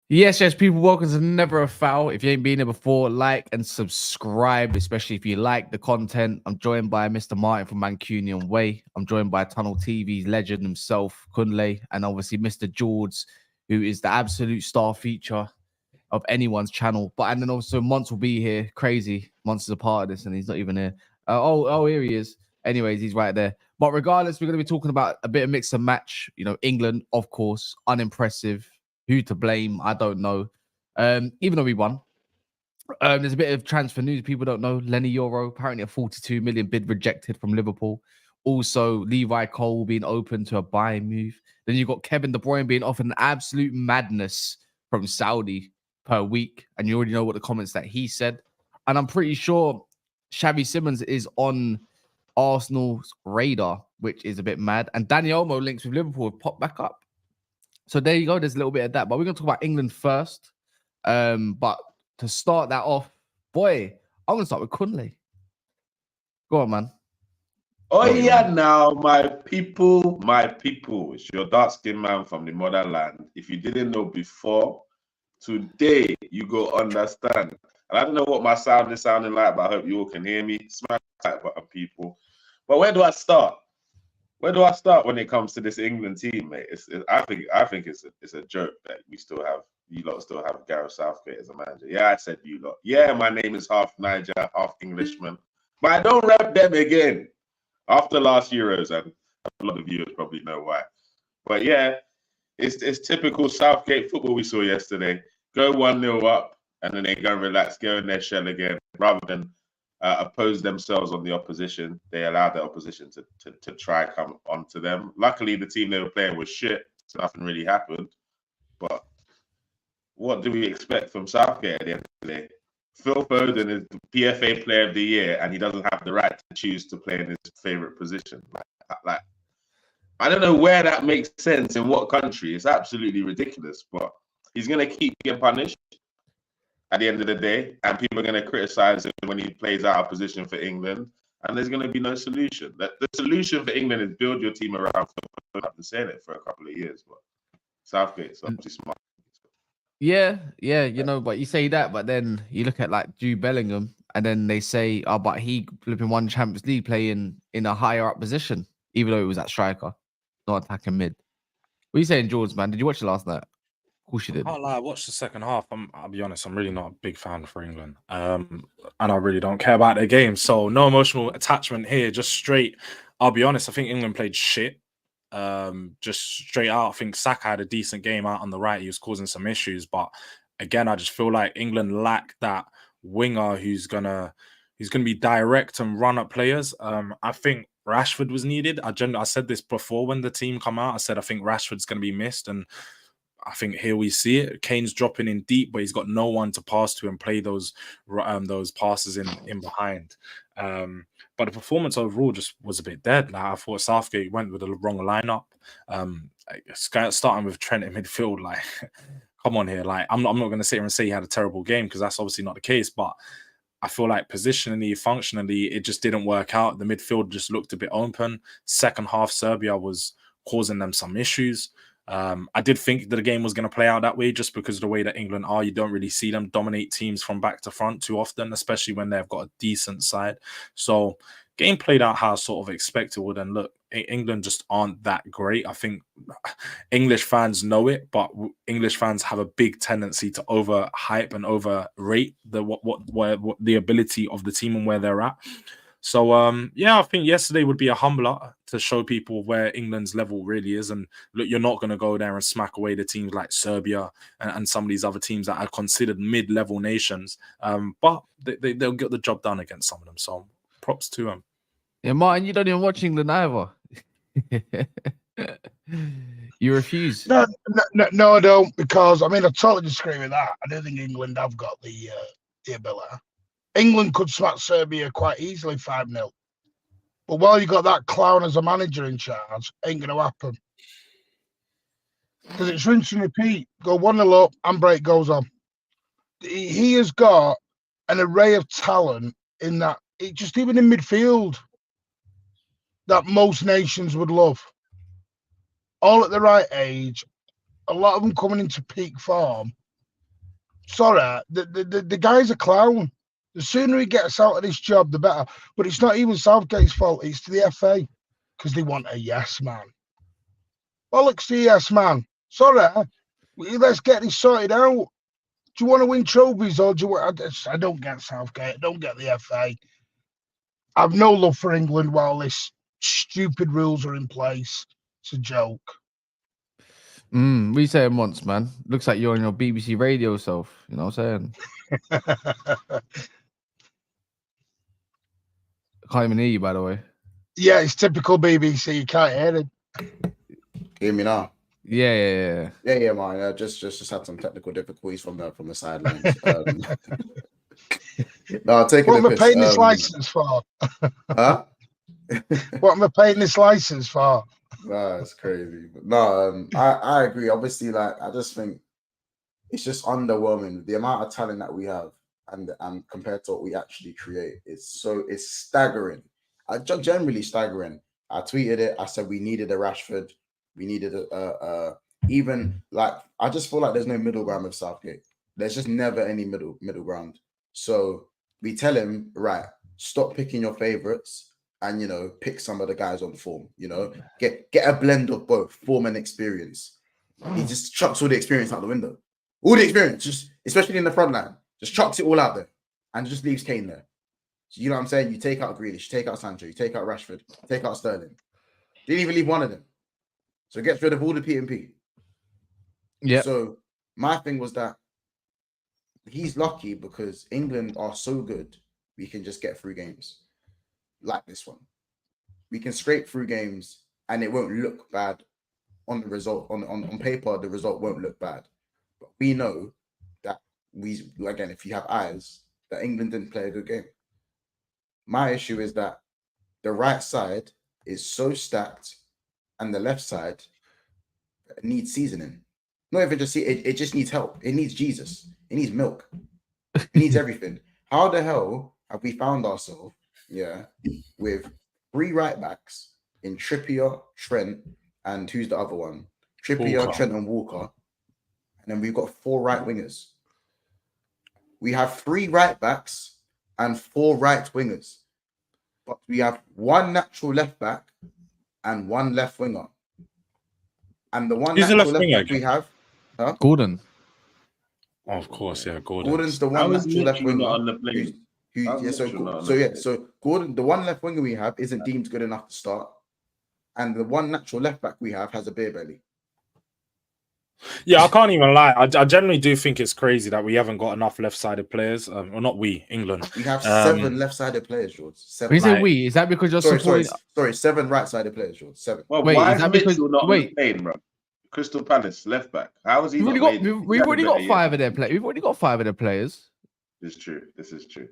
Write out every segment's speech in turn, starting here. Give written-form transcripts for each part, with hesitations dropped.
Yes, people, welcome to Never a Foul. If you ain't been here before, like and subscribe, especially if you like the content. I'm joined by Mr. Martin from Mancunian Way. I'm joined by Tunnel TV's legend himself, Kunle, and obviously Mr. George, who is the absolute star feature of anyone's channel. And then also Monts will be here. Crazy. Monts is a part of this and he's not even here. Here he is. Anyways, he's right there. But regardless, we're going to be talking about a bit of mix and match. You know, England, of course, unimpressive. Who to blame? I don't know. Even though we won. There's a bit of transfer news people don't know. Leny Yoro, apparently a 42 million bid rejected from Liverpool. Also, Levi Cole being open to a Bayern move. Then you've got Kevin De Bruyne being offered an absolute madness from Saudi per week. And you already know what the comments that he said. And I'm pretty sure Xavi Simons is on Arsenal's radar, which is a bit mad. And Dani Olmo links with Liverpool have popped back up. So there you go. There's a little bit of that. But we're going to talk about England first. But to start that off, boy, I'm going to start with Kunle. Go on, man. Oh, yeah, now, my people. It's your dark-skinned man from the motherland. If you didn't know before, today you go understand. And I don't know what my sound is sounding like, but I hope you all can hear me. Smash that button, people. But where do I start? Where do I start when it comes to this England team, mate? I think it's a joke that you lot still have Gareth Southgate as a manager. Yeah, I said you lot. Yeah, my name is half Niger, half Englishman, but I don't rep them again after last Euros, and a lot of viewers probably know why. But yeah, it's typical Southgate football we saw yesterday. Go 1-0 up, and then they go relax, go in their shell again, rather than oppose themselves on the opposition. They allowed the opposition to try come onto them. Luckily, the team they were playing was shit, so nothing really happened. But what do we expect from Southgate at the end of the day? Phil Foden is the PFA Player of the Year, and he doesn't have the right to choose to play in his favorite position. Like, I don't know where that makes sense in what country. It's absolutely ridiculous, but he's going to keep getting punished at the end of the day, and people are going to criticize him when he plays out of position for England, and there's going to be no solution. The solution for England is build your team around Phil. I've been saying it for a couple of years, but Southgate's obviously smart. Yeah, you know, but you say that, but then you look at like Jude Bellingham, and then they say, oh, but he flipping won Champions League playing in a higher up position, even though it was at striker, not attacking mid. What are you saying, George, man? Did you watch it last night? Of course you did. I can't lie, I watched the second half. I'll be honest, I'm really not a big fan for England. And I really don't care about their game. So no emotional attachment here, just straight. I'll be honest, I think England played shit. Just straight out. I think Saka had a decent game out on the right. He was causing some issues. But again, I just feel like England lack that winger who's gonna be direct and run up players. I think Rashford was needed. I said this before when the team come out. I said I think Rashford's gonna be missed, and I think here we see it. Kane's dropping in deep, but he's got no one to pass to and play those passes in behind. But the performance overall just was a bit dead. Like, I thought Southgate went with the wrong lineup. Starting with Trent in midfield, like, come on here. Like, I'm not going to sit here and say he had a terrible game, because that's obviously not the case. But I feel like positionally, functionally, it just didn't work out. The midfield just looked a bit open. Second half, Serbia was causing them some issues. I did think that the game was going to play out that way, just because of the way that England are. You don't really see them dominate teams from back to front too often, especially when they've got a decent side. So game played out how I sort of expected would. And look, England just aren't that great. I think English fans know it, but English fans have a big tendency to overhype and overrate the ability of the team and where they're at. So, yeah, I think yesterday would be a humbler to show people where England's level really is. And look, you're not going to go there and smack away the teams like Serbia and some of these other teams that are considered mid-level nations. But they'll get the job done against some of them. So props to them. Yeah, Martin, you don't even watch England either. You refuse. No, I don't, because, I mean, I totally disagree with that. I don't think England have got the ability. England could smack Serbia quite easily 5-0. But while you got that clown as a manager in charge, ain't going to happen. Because it's rinse and repeat. Go 1-0 up, handbrake goes on. He has got an array of talent in that, just even in midfield, that most nations would love. All at the right age, a lot of them coming into peak form. Sorry, the guy's a clown. The sooner he gets out of this job, the better. But it's not even Southgate's fault. It's to the FA because they want a yes man. Bollocks to yes man. Sorry, let's get this sorted out. Do you want to win trophies or do you want? I don't get Southgate. I don't get the FA. I've no love for England while this stupid rules are in place. It's a joke. We saying once, man. Looks like you're on your BBC radio self. You know what I'm saying? I can't even hear you, by the way. Yeah, it's typical BBC. You can't hear it. Hear me now? Yeah. Yeah, man. Just had some technical difficulties from the sidelines. No, taking what am I paying this license for? Huh? What am I paying this license for? It's crazy. But no, I agree. Obviously, like I just think it's just underwhelming the amount of talent that we have, and compared to what we actually create, it's staggering. Generally staggering. I tweeted it. I said we needed a Rashford. We needed even like I just feel like there's no middle ground with Southgate. There's just never any middle ground. So we tell him, right, stop picking your favorites and pick some of the guys on form. Get a blend of both form and experience. He just chucks all the experience out the window. All the experience, just especially in the front line, just chucks it all out there and just leaves Kane there. So you know what I'm saying? You take out Grealish, you take out Sancho, you take out Rashford, you take out Sterling. Didn't even leave one of them. So gets rid of all the P&P. Yeah. So my thing was that he's lucky because England are so good, we can just get through games like this one. We can scrape through games and it won't look bad on the result. On paper, the result won't look bad. But we know that again, if you have eyes, that England didn't play a good game. My issue is that the right side is so stacked and the left side needs seasoning. Not even just it just needs help. It needs Jesus. It needs milk. It needs everything. How the hell have we found ourselves, with 3 right backs in Trippier, Trent, and who's the other one? Trippier, Walker. Trent, and Walker. And then we've got 4 right wingers. We have 3 right backs and 4 right wingers. But we have 1 natural left back and 1 left winger. And the one Who's the natural left winger left back we have, Gordon. Oh, of course, yeah, Gordon. Gordon's the How one is natural left Mitchell winger. not on the plane? So Gordon, the one left winger we have isn't deemed good enough to start. And the one natural left back we have has a beer belly. Yeah, I can't even lie. I generally do think it's crazy that we haven't got enough left-sided players. Or not we, England. We have 7 left-sided players, George. 7. When you say we, is that because you're supporting? Sorry, 7 right-sided players, George. 7. Well, Wait, why is is that Mitchell because- not on wait. the plane, bro? Crystal Palace left back. How is he? We've already got 5 of their players. We've already got 5 of their players. This is true. This is true.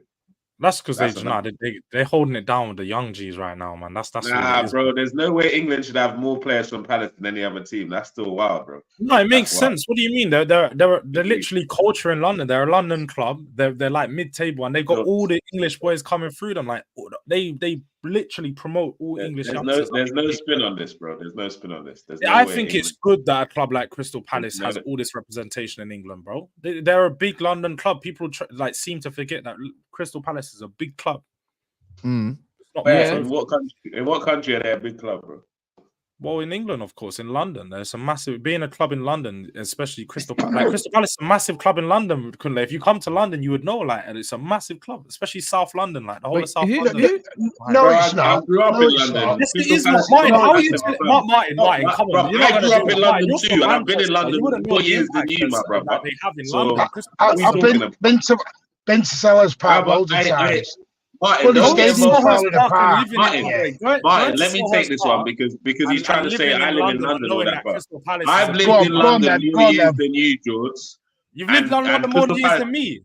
That's because That's enough. they're holding it down with the young G's right now, man. That's Nah, what it is. bro. There's no way England should have more players from Palace than any other team. That's still wild, bro. No, it makes That's wild. sense. What do you mean? They're literally culture in London. They're a London club. They're like mid-table, and they've got all the English boys coming through them. Like they literally promote all English. There's no spin on this, bro. There's no spin on this. I think it's good that a club like Crystal Palace has all this representation in England, bro. They're a big London club. People seem to forget that Crystal Palace is a big club. Mm. It's not In what country are they a big club, bro? Well, in England, of course, in London, there's a massive being a club in London, especially Crystal Palace. Like Crystal Palace is a massive club in London. Kunle. If you come to London, you would know, like, and it's a massive club, especially South London, like the whole of South London. No, Bro, it's not. I grew up in London. Yes, it Crystal is Palace not. Martin, not how are a you? massive club. Martin, come Bro, on. You're not I gonna grew do up in it. London You're too, from and I've been in Manchester. London You wouldn't know more the years than impact you, my brother. that they have in So- London. Crystal I've Palace- been to Sellers Park loads of times. Martin, Well, the don't get stadium's involved. falling apart. Martin, let me take this one because he's trying to say I live in London or that, but I've lived in London more years than you, George. You've lived in London more years than me.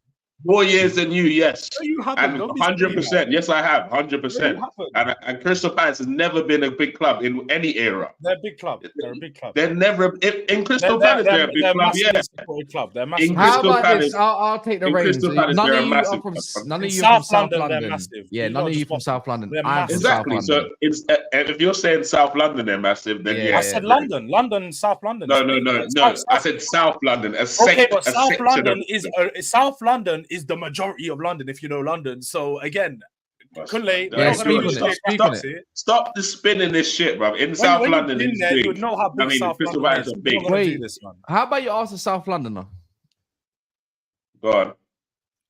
More years than you, yes. No, you haven't. And Don't be silly, 100%. Yes, I have. No, you 100%. haven't. And Crystal Palace has never been a big club in any era. They're a big club. They're a big club. They're never in Crystal Palace. They're a big they're club. Yeah. Supported club. They're In massive. How Crystal about Palace, this? I'll take the in reins. Crystal Palace, None they're of a you are massive from club. none of In you are from South South London, they're London. massive. Yeah, These none lot of you just from waffle. South London. They're I'm from massive. South Exactly. So London. it's if you're saying South London, they're massive. Then Yeah, yeah. I said London. London, South London. No, It's no, big. no, Like, no. South- I said South London. Okay, but a South section London of South London is the majority of London, if you know London. So again, Kunle, Yeah, speak on it. Stop the spinning this shit, bro. In South when London, you've been it's there, big. you would know how big South Crystal London Palace is. are big. We're not gonna do Wait, this, man. how about you ask a South Londoner? Go on.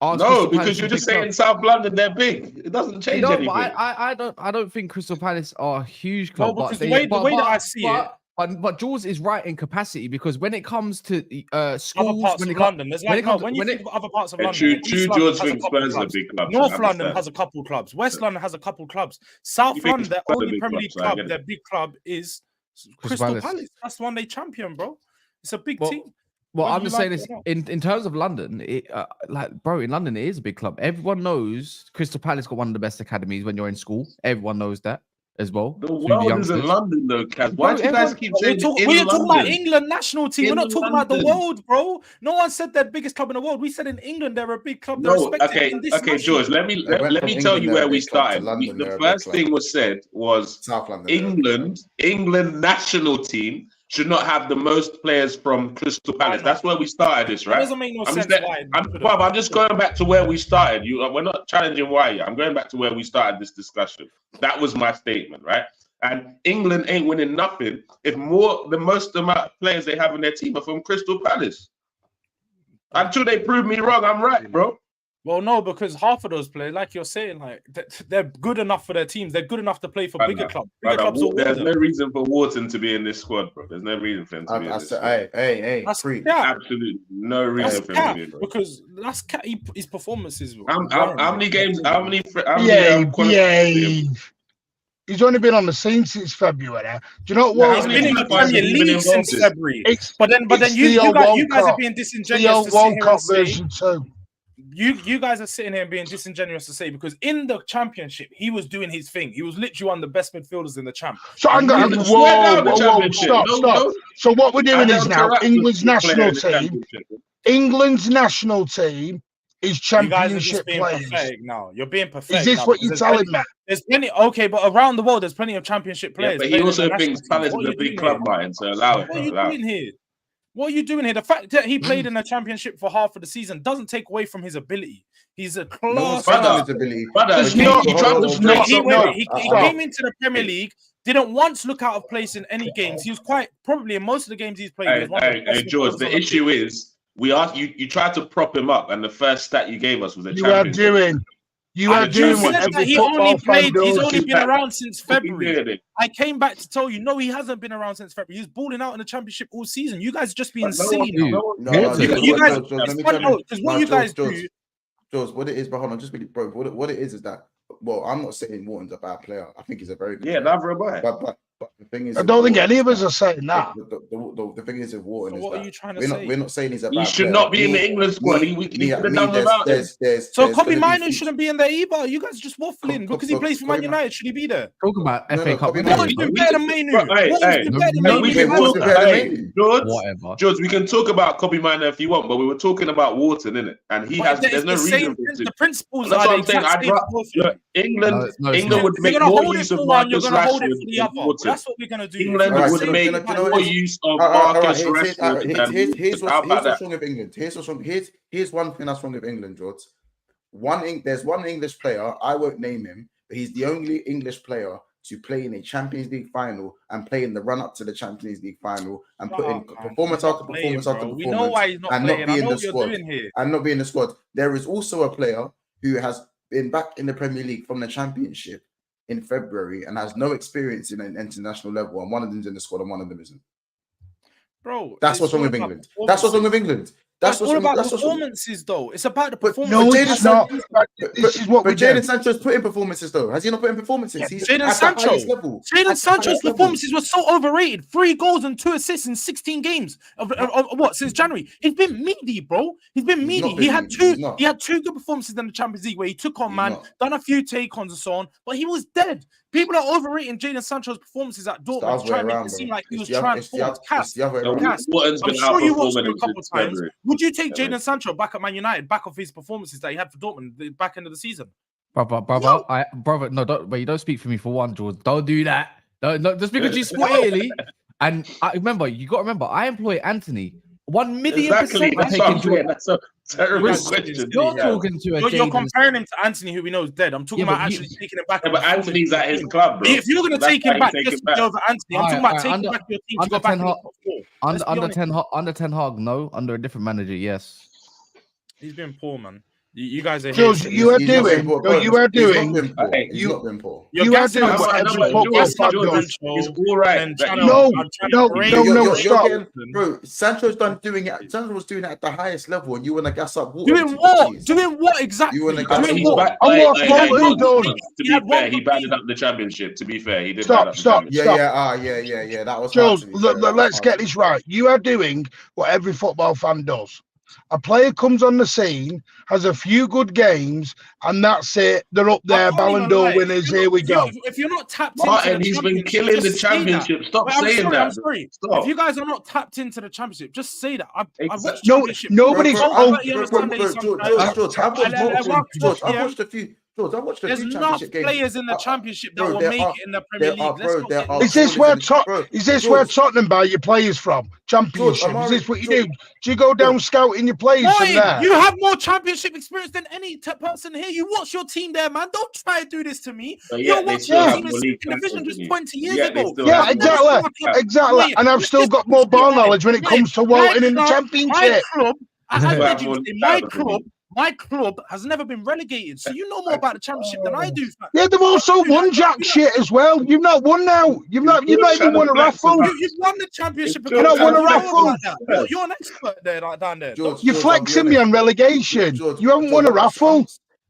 Ask No, Crystal because Palace you're a just big saying club. South London, they're big. It doesn't change No, anything. but I don't think Crystal Palace are a huge No, club. because but the way that I see it. But Jules is right in capacity because when it comes to Other schools, parts when of it comes, London, there's like when you think of other parts of And London, true East London George has a thinks couple Spurs are clubs. big clubs. North I London understand. has a couple clubs. West London has a couple clubs. South You think London, their Spurs are only big Premier clubs, League so I club, get it. their big club is Crystal Crystal Palace. Palace. That's the one they champion, bro. It's a big Well, team. Well, Whether I'm you just like saying it this or not. in terms of London. Bro, in London it is a big club. Everyone knows Crystal Palace got one of the best academies when you're in school. Everyone knows that as well. The through world youngsters. isn't London, though, Kaz. Why Bro, do you guys everyone- keep We're saying talking in about London? England national team. We're In not talking about the London. world, bro. No one said they're biggest club in the world. We said in England they're a big club. They're No, respected okay, in this okay, national George. Let me They went let from me tell England, you they're a where we big club, to started. London, they're The a big first club. thing was said was South London. they're a big club. England national team should not have the most players from Crystal Palace. not? That's where we started this, That right? doesn't make no I'm sense. just, Why? I'm just going back to where we started. We're not challenging why yet. I'm going back to where we started this discussion. That was my statement, right? And England ain't winning nothing if the most amount of players they have in their team are from Crystal Palace. Until they prove me wrong, I'm right, bro. Well, no, because half of those players, like you're saying, like they're good enough for their teams. They're good enough to play for bigger clubs. Bigger clubs will There's win no them. reason for Wharton to be in this squad, bro. There's no reason for him to be in this squad. Hey, That's free. cap. Absolutely no reason for him to be in. Because that's cap. His performances. How many games? How many? Behave. He's only been on the scene since February. Do you know what? He's been in the Premier League since February. But then you guys are being disingenuous to sit here and say version 2. you guys are sitting here and being disingenuous to say because in the Championship he was doing his thing. He was literally one of the best midfielders in the champ. So I'm going. Whoa! Stop! So what we're doing is now England's national team. England's national team is championship players. Now you're being pathetic. Is this what you're telling me? There's plenty. Okay, but around the world, there's plenty of championship players. Yeah, but he also thinks Palace is a big club, Martin. So allow it. What are you doing here? What are you doing here? The fact that he played in a championship for half of the season doesn't take away from his ability. He's a class. He came into the Premier League, didn't once look out of place in any games. He was probably in most of the games he's played. Hey, George, the issue is we asked you tried to prop him up, and the first stat you gave us was a championship. You are doing what every football fan does. He's only been around since February. I came back to tell you, no, he hasn't been around since February. He's balling out in the Championship all season. You guys are just being silly now. You guys, because what you guys do. George, what it is, but hold on, just really, bro. What it is that, well, I'm not saying Wharton's a bad player. I think he's a very good player. Neither am I. But the thing is, I don't think any of us are saying that. The thing is with Wharton is what that are you trying to say? we're not saying he's a bad player. He should not be in the England squad. He could have done without him. So Kobe Mino shouldn't be in there either. You guys are just waffling because he plays for Man United. Should he be there? Talk about FA Cup. He's doing better than Manu. George, we can talk about Kobe Mino if you want, but we were talking about Wharton, innit? And he has. There's no reason. The principles That's are what I'm saying. England would make more use of Marcus Rashford than Wharton. That's what we're gonna do. England would make more use of Marcus Rashford. Here's what's wrong with England. Here's one thing that's wrong with England, George. There's one English player, I won't name him, but he's the only English player to play in a Champions League final and play in the run-up to the Champions League final and put in performance after performance after performance. We know why he's not playing. I know what you're doing here. And not be in the squad. There is also a player who has been back in the Premier League from the Championship in February and has no experience in an international level, and one of them's in the squad and one of them isn't. Bro, that's what's wrong with England. That's what's wrong with England. That's all about that's performances, though. It's about the But performance. No, it's not. This is what we do. Jadon Sancho's put in performances, though. Has he not put in performances? He's Jadon at Sancho. the highest level. Jadon At the Sancho's highest level. performances were so overrated. 3 goals and 2 assists in 16 games of what since January. He's been meaty, bro. He's been meaty. He had two good performances in the Champions League where he took on done a few take-ons and so on, but he was dead. People are overrating Jadon Sancho's performances at Dortmund, trying to make it seem like he was transformed. I'm sure you watched him a couple of times. Would you take Jadon Sancho back at Man United, back off his performances that he had for Dortmund the back end of the season? Brother, no, don't speak for me for one, George. Don't do that. No, just because you support Italy. And you got to remember, I employ Anthony. 1 million percent. That's a terrible question. You're talking to you're comparing him to Anthony, who we know is dead. I'm talking about actually taking him back. Yeah, but Anthony's at his club, bro. If you're going to take him back, just over Anthony. I'm talking about taking back your team to go back. Under Ten Hag, no. Under a different manager, yes. He's been poor, man. You guys are George, you are doing what you are doing. You are doing poor. You are doing what every football fan does. He's all right. No, stop. Bro, Sancho's done doing it. Sancho was doing it at the highest level, and you want to gas up water. Doing what? Doing what exactly? You want to gas doing up what? To be fair, he batted up the championship. To be fair, he did. Stop. Yeah. That was Jules, let's get this right. You are doing what every football fan does. A player comes on the scene, has a few good games, and that's it. They're up there, Ballon d'Or winners. Here we go. If you're not tapped Martin, into he's been killing the championship. Stop saying that. If you guys are not tapped into the championship, just say that. I watched championship. Nobody's. George, I watched a few. George, I watched a There's few enough championship games. players in the championship that will make it in the Premier League. Is this where Tottenham buy your players from? Championship. Is this what you do? Do you go down scouting your players from there? You have more championship experience than any person here. You watch your team there, man. Don't try to do this to me. You're watching your team in second division just 20 years ago. Yeah, exactly. And I've still got more ball knowledge when it comes to Walton in the championship. My club has never been relegated, so you know more about the championship than I do. Yeah, they've also won jack shit as well. You've not won now. You've not even won a raffle. You've won the championship. You've not won a raffle. You're an expert there, down there. You're flexing me on relegation. You haven't won a raffle.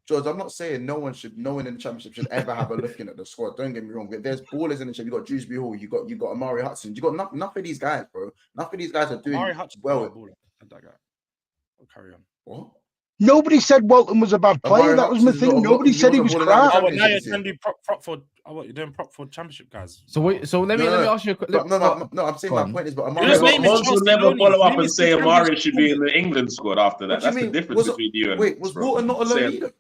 George, I'm not saying no one in the championship should ever have a look in at the squad. Don't get me wrong. There's ballers in the championship. You got Dewsbury Hall. You got Amari Hudson. You got enough of these guys, bro. Enough of these guys are doing well. That guy. Carry on. What? Nobody said Walton was a bad player. That was my thing. Nobody said he was crap. Oh, now you're trying to do prop for. What you're doing prop for championship guys. So let me ask you. No. I'm saying my point is, but Amari will never follow up and say Amari should be in the England squad after that. That's the difference between you and. Wait, was Walton not a loanee?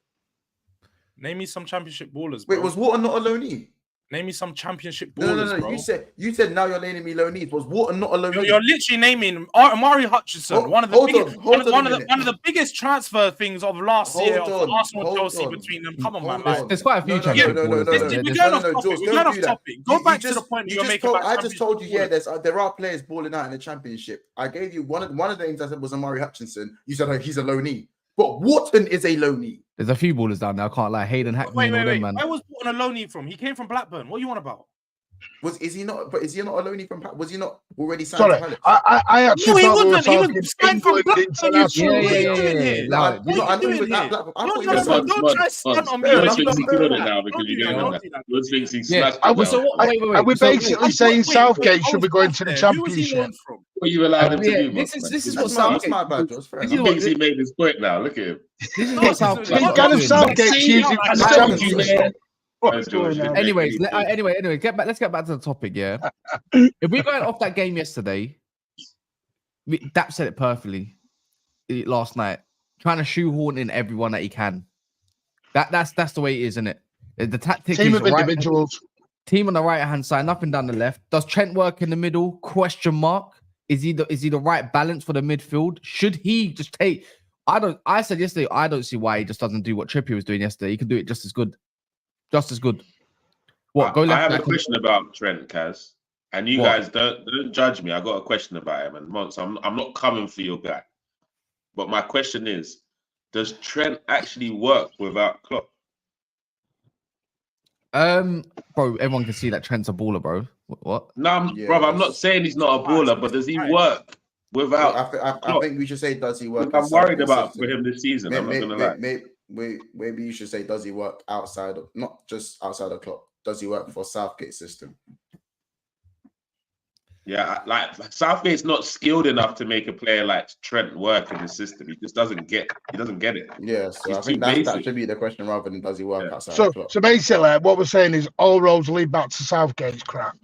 Name me some championship ballers. Wait, was Walton not a loanee? Name me some championship ballers, bro. You said now you're naming me loanees. Was Walton not a loanee? You're literally naming Amari Hutchinson, one of the biggest transfer things of last year of Arsenal Chelsea between them. Come on, man. There's quite a few championship ballers. We're going off topic. Go back to the point you're making. I just told you, there are players balling out in the championship. I gave you one of the names I said was Amari Hutchinson. You said he's a loanee. But Wharton is a loanee. There's a few ballers down there. I can't lie. Hayden Hackney. Wait. Man. Where was Wharton a loanee from? He came from Blackburn. What are you on about? Is he not a loanee from? Was he not already signed? Sorry, I actually thought we were talking. He was signed from Blackburn. What are you doing here? Don't try to stand on me. Are we basically saying Southgate should be going to the championship? What you allowed him to do? This is what Southgate. He thinks he made his point now. Look at him. This is what Southgate. Southgate's using for the championship. Anyways, let's get back to the topic. Yeah, if we're going off that game yesterday, Dap said it perfectly last night. Trying to shoehorn in everyone that he can. That's the way it is, isn't it? The tactic team is of individuals. Team on the right hand side, nothing down the left. Does Trent work in the middle? Question mark. Is he the right balance for the midfield? Should he just take? I said yesterday, I don't see why he just doesn't do what Trippier was doing yesterday. He can do it just as good. Just as good. What? Go left. I have a question about Trent, Kaz, and you guys don't judge me. I got a question about him, and Mons, I'm not coming for your guy, but my question is: does Trent actually work without Klopp? Bro, everyone can see that Trent's a baller, bro. What? No, brother, I'm not saying he's not a baller, but does he work Without, I think we should say, does he work? I'm in worried Southgate's about system? for him this season. I'm not gonna lie. Maybe you should say, does he work outside of, not just outside the club? Does he work for Southgate's system? Yeah, like Southgate's not skilled enough to make a player like Trent work in his system. He just doesn't get. He doesn't get it. Yeah, so He's I think too basic. that should be the question rather than does he work outside So, the club. so basically, what we're saying is all roads lead back to Southgate's crap.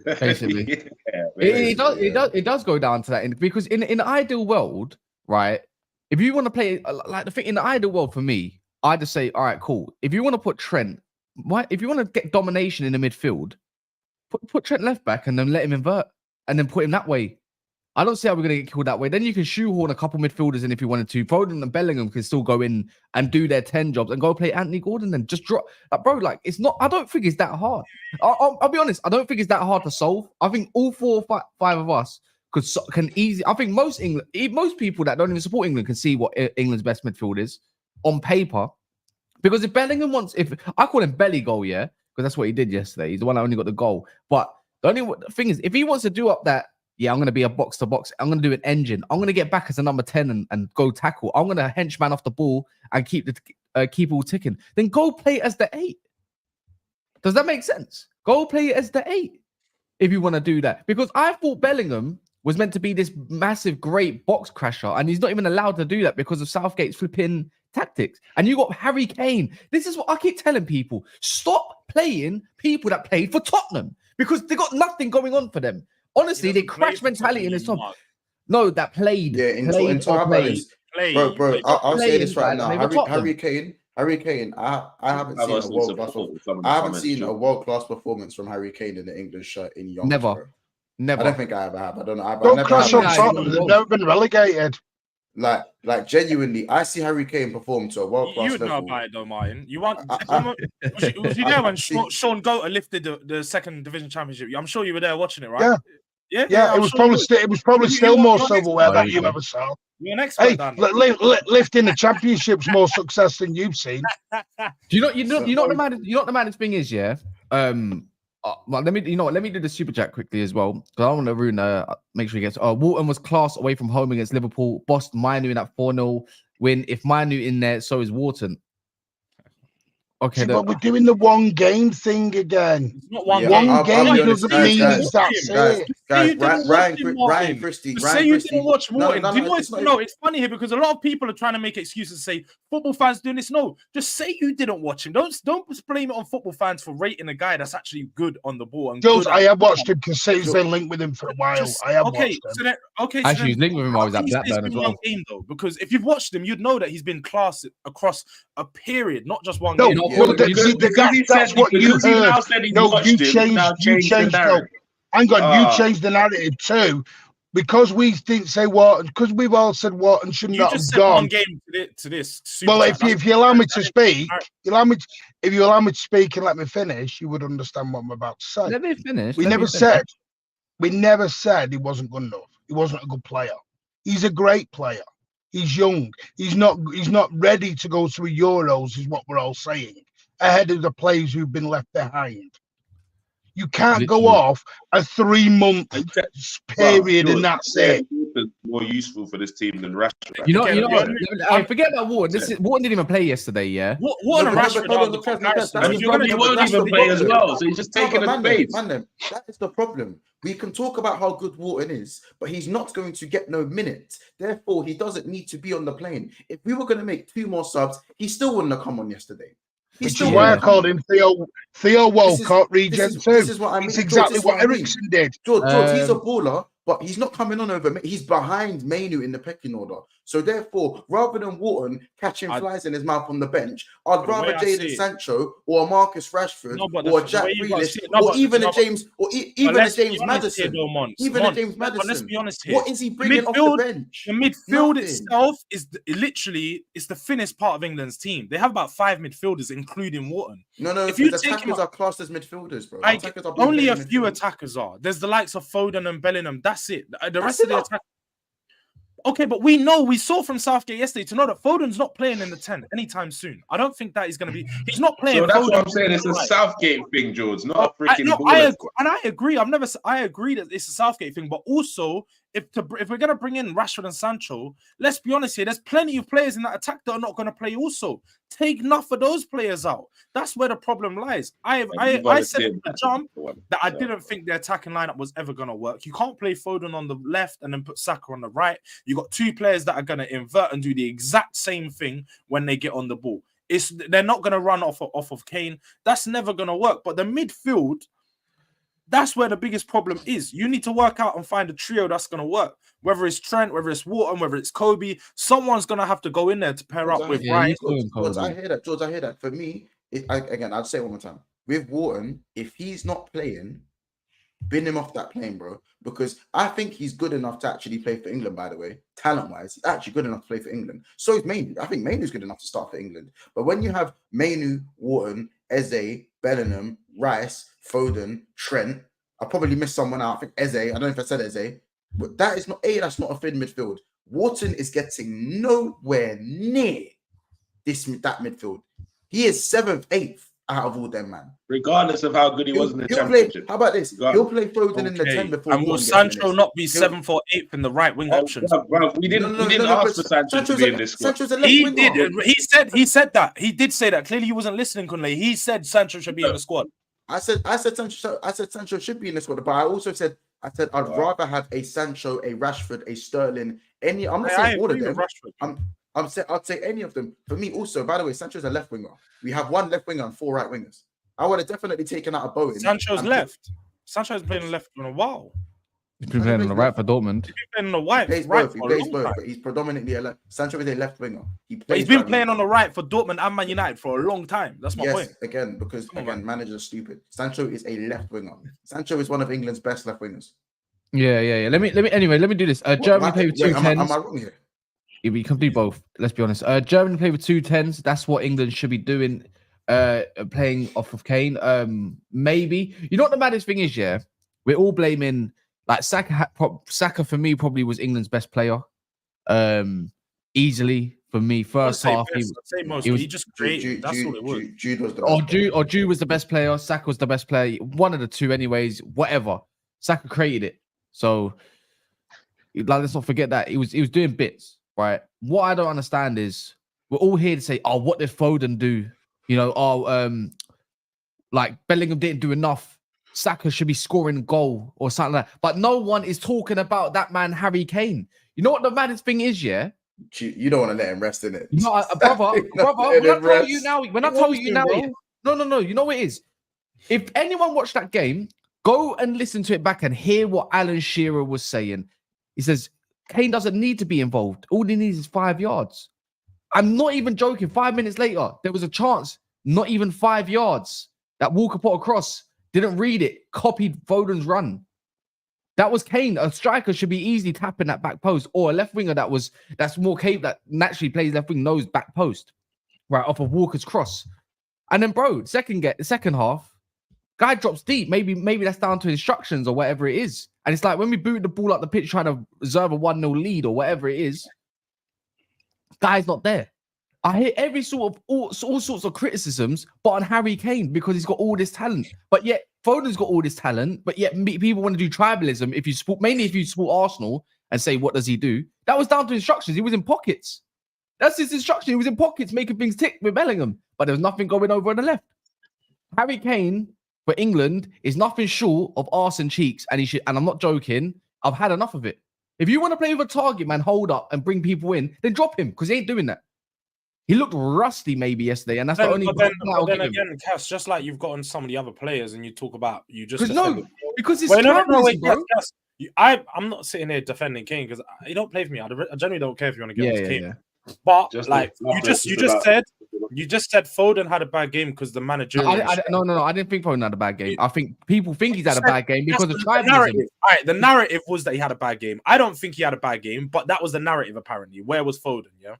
Basically. Yeah, It does go down to that because in the ideal world, right? If you want to play like the thing in the ideal world for me, I just say, all right, cool. If you want to put Trent, if you want to get domination in the midfield, put Trent left back and then let him invert and then put him that way. I don't see how we're going to get killed that way. Then you can shoehorn a couple midfielders in if you wanted to. Foden and Bellingham can still go in and do their 10 jobs and go play Anthony Gordon. Then just drop, bro. Like it's not. I don't think it's that hard. I'll be honest. I don't think it's that hard to solve. I think all 4 or 5 of us can easily. I think most people that don't even support England can see what England's best midfield is on paper. Because if Bellingham if I call him Belly Goal, yeah, because that's what he did yesterday. He's the one that only got the goal. But the only thing is, if he wants to do up that. Yeah, I'm going to be a box-to-box. I'm going to do an engine. I'm going to get back as a number 10 and go tackle. I'm going to henchman off the ball and keep all ticking. Then go play as the 8. Does that make sense? Go play as the 8 if you want to do that. Because I thought Bellingham was meant to be this massive, great box crasher, and he's not even allowed to do that because of Southgate's flipping tactics. And you got Harry Kane. This is what I keep telling people. Stop playing people that played for Tottenham because they got nothing going on for them. Honestly, they crash mentality in this top. No, that played. Yeah, in played. Bro, I'll say this right now. Harry Kane. I haven't seen a world class. I haven't seen a world class performance from Harry Kane in the England shirt in young. Never. I don't think I ever have. I don't know. Don't crash on Tottenham. They've never been relegated. Like genuinely, I see Harry Kane perform to a world class level. You know about it though, Martin. You want? Was you there when Sean Goater lifted the second division championship? I'm sure you were there watching it, right? Yeah. It was probably still more silverware that you ever saw. You're an expert, Dan. Lifting the championship's more success than you've seen. Do you know the maddest thing is, yeah. Well, let me do the super chat quickly as well because I don't want to ruin. Make sure he gets. Walton was class away from home against Liverpool. Bossed Manu in that 4-0 win. If Manu in there, so is Wharton. Okay, but we're doing the one game thing again. It's not one game doesn't mean that's it. Ryan Christie. Say you didn't watch Wharton. It's funny here because a lot of people are trying to make excuses and say football fans doing this. No, just say you didn't watch him. Don't blame it on football fans for rating a guy that's actually good on the ball. And Jules, I have watched him because City's been linked with him for a while. I have watched him. Actually, he's linked with him while he was at Blackburn as well. Game, though, because if you've watched him, you'd know that he's been class across a period, not just one game. That's what you heard. No, you changed. Hang on, you changed the narrative too, because we didn't say Wharton, because we've all said Wharton should not have gone. One game to this. Well, if you allow me to speak, if you allow me to speak and let me finish, you would understand what I'm about to say. Let me finish. We never said he wasn't good enough. He wasn't a good player. He's a great player. He's young. He's not ready to go through Euros, is what we're all saying, ahead of the players who've been left behind. You can't go off a 3-month period and that's it. More useful for this team than Rashford. You know. I forget about Wharton. Wharton didn't even play yesterday. Yeah. Wharton and Rashford. He won't even play as well. So he's just taking a space. That is the problem. We can talk about how good Wharton is, but he's not going to get no minutes. Therefore, he doesn't need to be on the plane. If we were going to make 2 more subs, he still wouldn't have come on yesterday. Which is why I called him Theo Walcott, Regen 2. This is what I mean. It's exactly what Ericsson did. George, he's a baller, but he's not coming on over. He's behind Mainu in the pecking order. So therefore, rather than Wharton catching flies in his mouth on the bench, I'd rather Jadon Sancho or Marcus Rashford or Jack Grealish or even a James Maddison. Let's be honest here. What is he bringing off the bench? The midfield itself is literally the thinnest part of England's team. They have about 5 midfielders, including Wharton. No. If you attackers are classed as midfielders, bro. Only a few attackers are. There's the likes of Foden and Bellingham. That's it. The rest of the attack. Okay, but we saw from Southgate yesterday to know that Foden's not playing in the 10 anytime soon. I don't think that he's going to be. He's not playing. So that's what I'm saying. It's a Southgate thing, George, not a freaking. I agree. I agree that it's a Southgate thing, but also if we're gonna bring in Rashford and Sancho, let's be honest here. There's plenty of players in that attack that are not gonna play. Also, take enough of those players out. That's where the problem lies. I said at the jump that I didn't think the attacking lineup was ever gonna work. You can't play Foden on the left and then put Saka on the right. You got two players that are gonna invert and do the exact same thing when they get on the ball. They're not gonna run off of Kane. That's never gonna work. But the midfield. That's where the biggest problem is. You need to work out and find a trio that's going to work. Whether it's Trent, whether it's Wharton, whether it's Kobe, someone's going to have to go in there to pair up with Ryan. George, I hear that. George, I hear that. For me, again, I'll say it one more time. With Wharton, if he's not playing, bin him off that plane, bro. Because I think he's good enough to actually play for England, by the way. Talent-wise, he's actually good enough to play for England. So is Mainu. I think Mainu's good enough to start for England. But when you have Mainu, Wharton, Eze, Bellingham, Rice, Foden, Trent, I probably missed someone out. I think Eze. I don't know if I said Eze, but that's not a thin midfield. Wharton is getting nowhere near that midfield. He is 7th, 8th out of all them, man. Regardless of how good he was in the championship. How about this? He'll play Foden in the 10 before. And will Sancho not be 7th or 8th in the right wing options? We didn't ask for Sancho to be in this squad. He did. He said that. He did say that. Clearly, you wasn't listening, Kunle. He said Sancho should be in the squad. I said Sancho should be in the squad, but I also said I'd rather have a Sancho, a Rashford, a Sterling, any. I'm not saying all of them. I'd say any of them. For me, also, by the way, Sancho's a left winger. We have one left winger and 4 right wingers. I would have definitely taken out a Bowen. Sancho's left. Sancho's playing on left for a while. He's been playing on the right for Dortmund. He's been playing on the right. He plays both, but he's predominantly a left. Sancho is a left winger. He's been playing on the right for Dortmund and Man United for a long time. That's my point. Again, because managers are stupid. Sancho is a left winger. Sancho is one of England's best left wingers. Yeah. Let me do this. Germany play with 2 10s. Am I wrong here? We can do both. Let's be honest. Germany play with 2 10s. That's what England should be doing. Playing off of Kane. Maybe. You know what the maddest thing is? Yeah, we're all blaming. Like Saka for me probably was England's best player, easily for me. First half, he just created. That's all it was. Jude was the Jude was the best player. Saka was the best player. One of the two, anyways. Whatever. Saka created it. So, like, let's not forget that he was doing bits, right? What I don't understand is we're all here to say, "Oh, what did Foden do?" You know, like Bellingham didn't do enough. Saka should be scoring a goal or something like that. But no one is talking about that man, Harry Kane. You know what the maddest thing is, yeah? You don't want to let him rest in it. No, brother, when I tell you now, no, you know what it is? If anyone watched that game, go and listen to it back and hear what Alan Shearer was saying. He says, Kane doesn't need to be involved. All he needs is 5 yards. I'm not even joking. 5 minutes later, there was a chance, not even 5 yards, that Walker put across. Didn't read it, copied Foden's run. That was Kane. A striker should be easily tapping that back post, or a left winger that's more capable, that naturally plays left wing, knows back post, right off of Walker's cross. And then, bro, second half, guy drops deep. Maybe that's down to instructions or whatever it is. And it's like when we booted the ball up the pitch trying to reserve a 1-0 lead or whatever it is, guy's not there. I hear every sort of all sorts of criticisms, but on Harry Kane because he's got all this talent. But yet Foden's got all this talent, but yet people want to do tribalism. If you support Arsenal and say what does he do? That was down to instructions. He was in pockets. That's his instruction. He was in pockets making things tick with Bellingham, but there was nothing going over on the left. Harry Kane for England is nothing short of arse and cheeks, and and I'm not joking. I've had enough of it. If you want to play with a target man, hold up and bring people in, then drop him because he ain't doing that. He looked rusty maybe yesterday, and that's the only. But then again, Cass, just like you've gotten some of the other players, and you talk about because it's bro. Cass, I'm not sitting here defending Kane because you don't play for me. I generally don't care if you want to get Kane. Yeah. But you just said Foden had a bad game because the manager. No, I didn't think Foden had a bad game. I think people think he's had a bad game because of tribalism. All right, the narrative was that he had a bad game. I don't think he had a bad game, but that was the narrative apparently. Where was Foden? Yeah.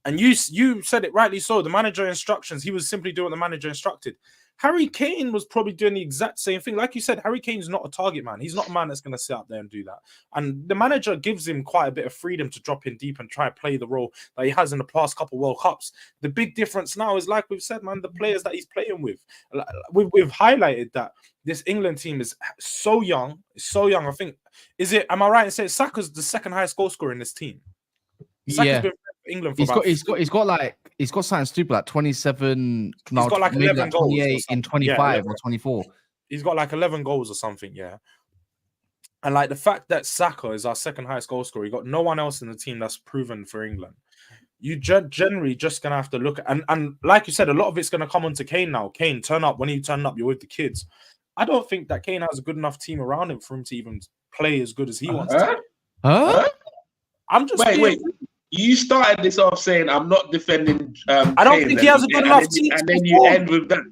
And you said it rightly so. The manager instructions, he was simply doing what the manager instructed. Harry Kane was probably doing the exact same thing. Like you said, Harry Kane's not a target man. He's not a man that's going to sit up there and do that. And the manager gives him quite a bit of freedom to drop in deep and try and play the role that he has in the past couple World Cups. The big difference now is, like we've said, man, the players that he's playing with. We've highlighted that this England team is so young. I think Is it? Am I right in saying Saka's the second highest goal scorer in this team? Saka's Yeah, been for England for about. he's got something stupid like 27. He's got like maybe 11 like goals or 28 in something. 25 Yeah, or 24. He's got like 11 goals or something. Yeah. And like the fact that Saka is our second highest goal scorer, you got no one else in the team that's proven for England. You generally just gonna have to look at, and like you said, a lot of it's gonna come onto Kane now. Kane, turn up. When you turn up, you're with the kids. I don't think that Kane has a good enough team around him for him to even play as good as he wants to. Huh? I'm just wait. You started this off saying I'm not defending. I don't think he has a good enough team. And then you end with that.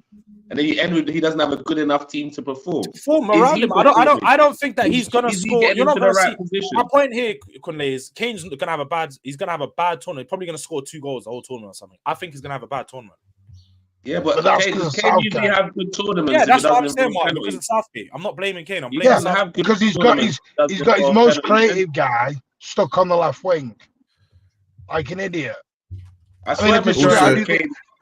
And then you end with he doesn't have a good enough team to perform. Around him. I don't think that he's gonna score. You're not gonna see. Position? My point here, Kunle, is Kane's gonna have a bad. He's gonna have a bad tournament. He's probably gonna score 2 goals the whole tournament or something. I think he's gonna have a bad tournament. Yeah, but Kane usually have good tournaments. Yeah, that's what I'm saying, Martin. Because of Southgate, I'm not blaming Kane. I'm blaming Southgate because he's got his most creative guy stuck on the left wing, like an idiot. I swear,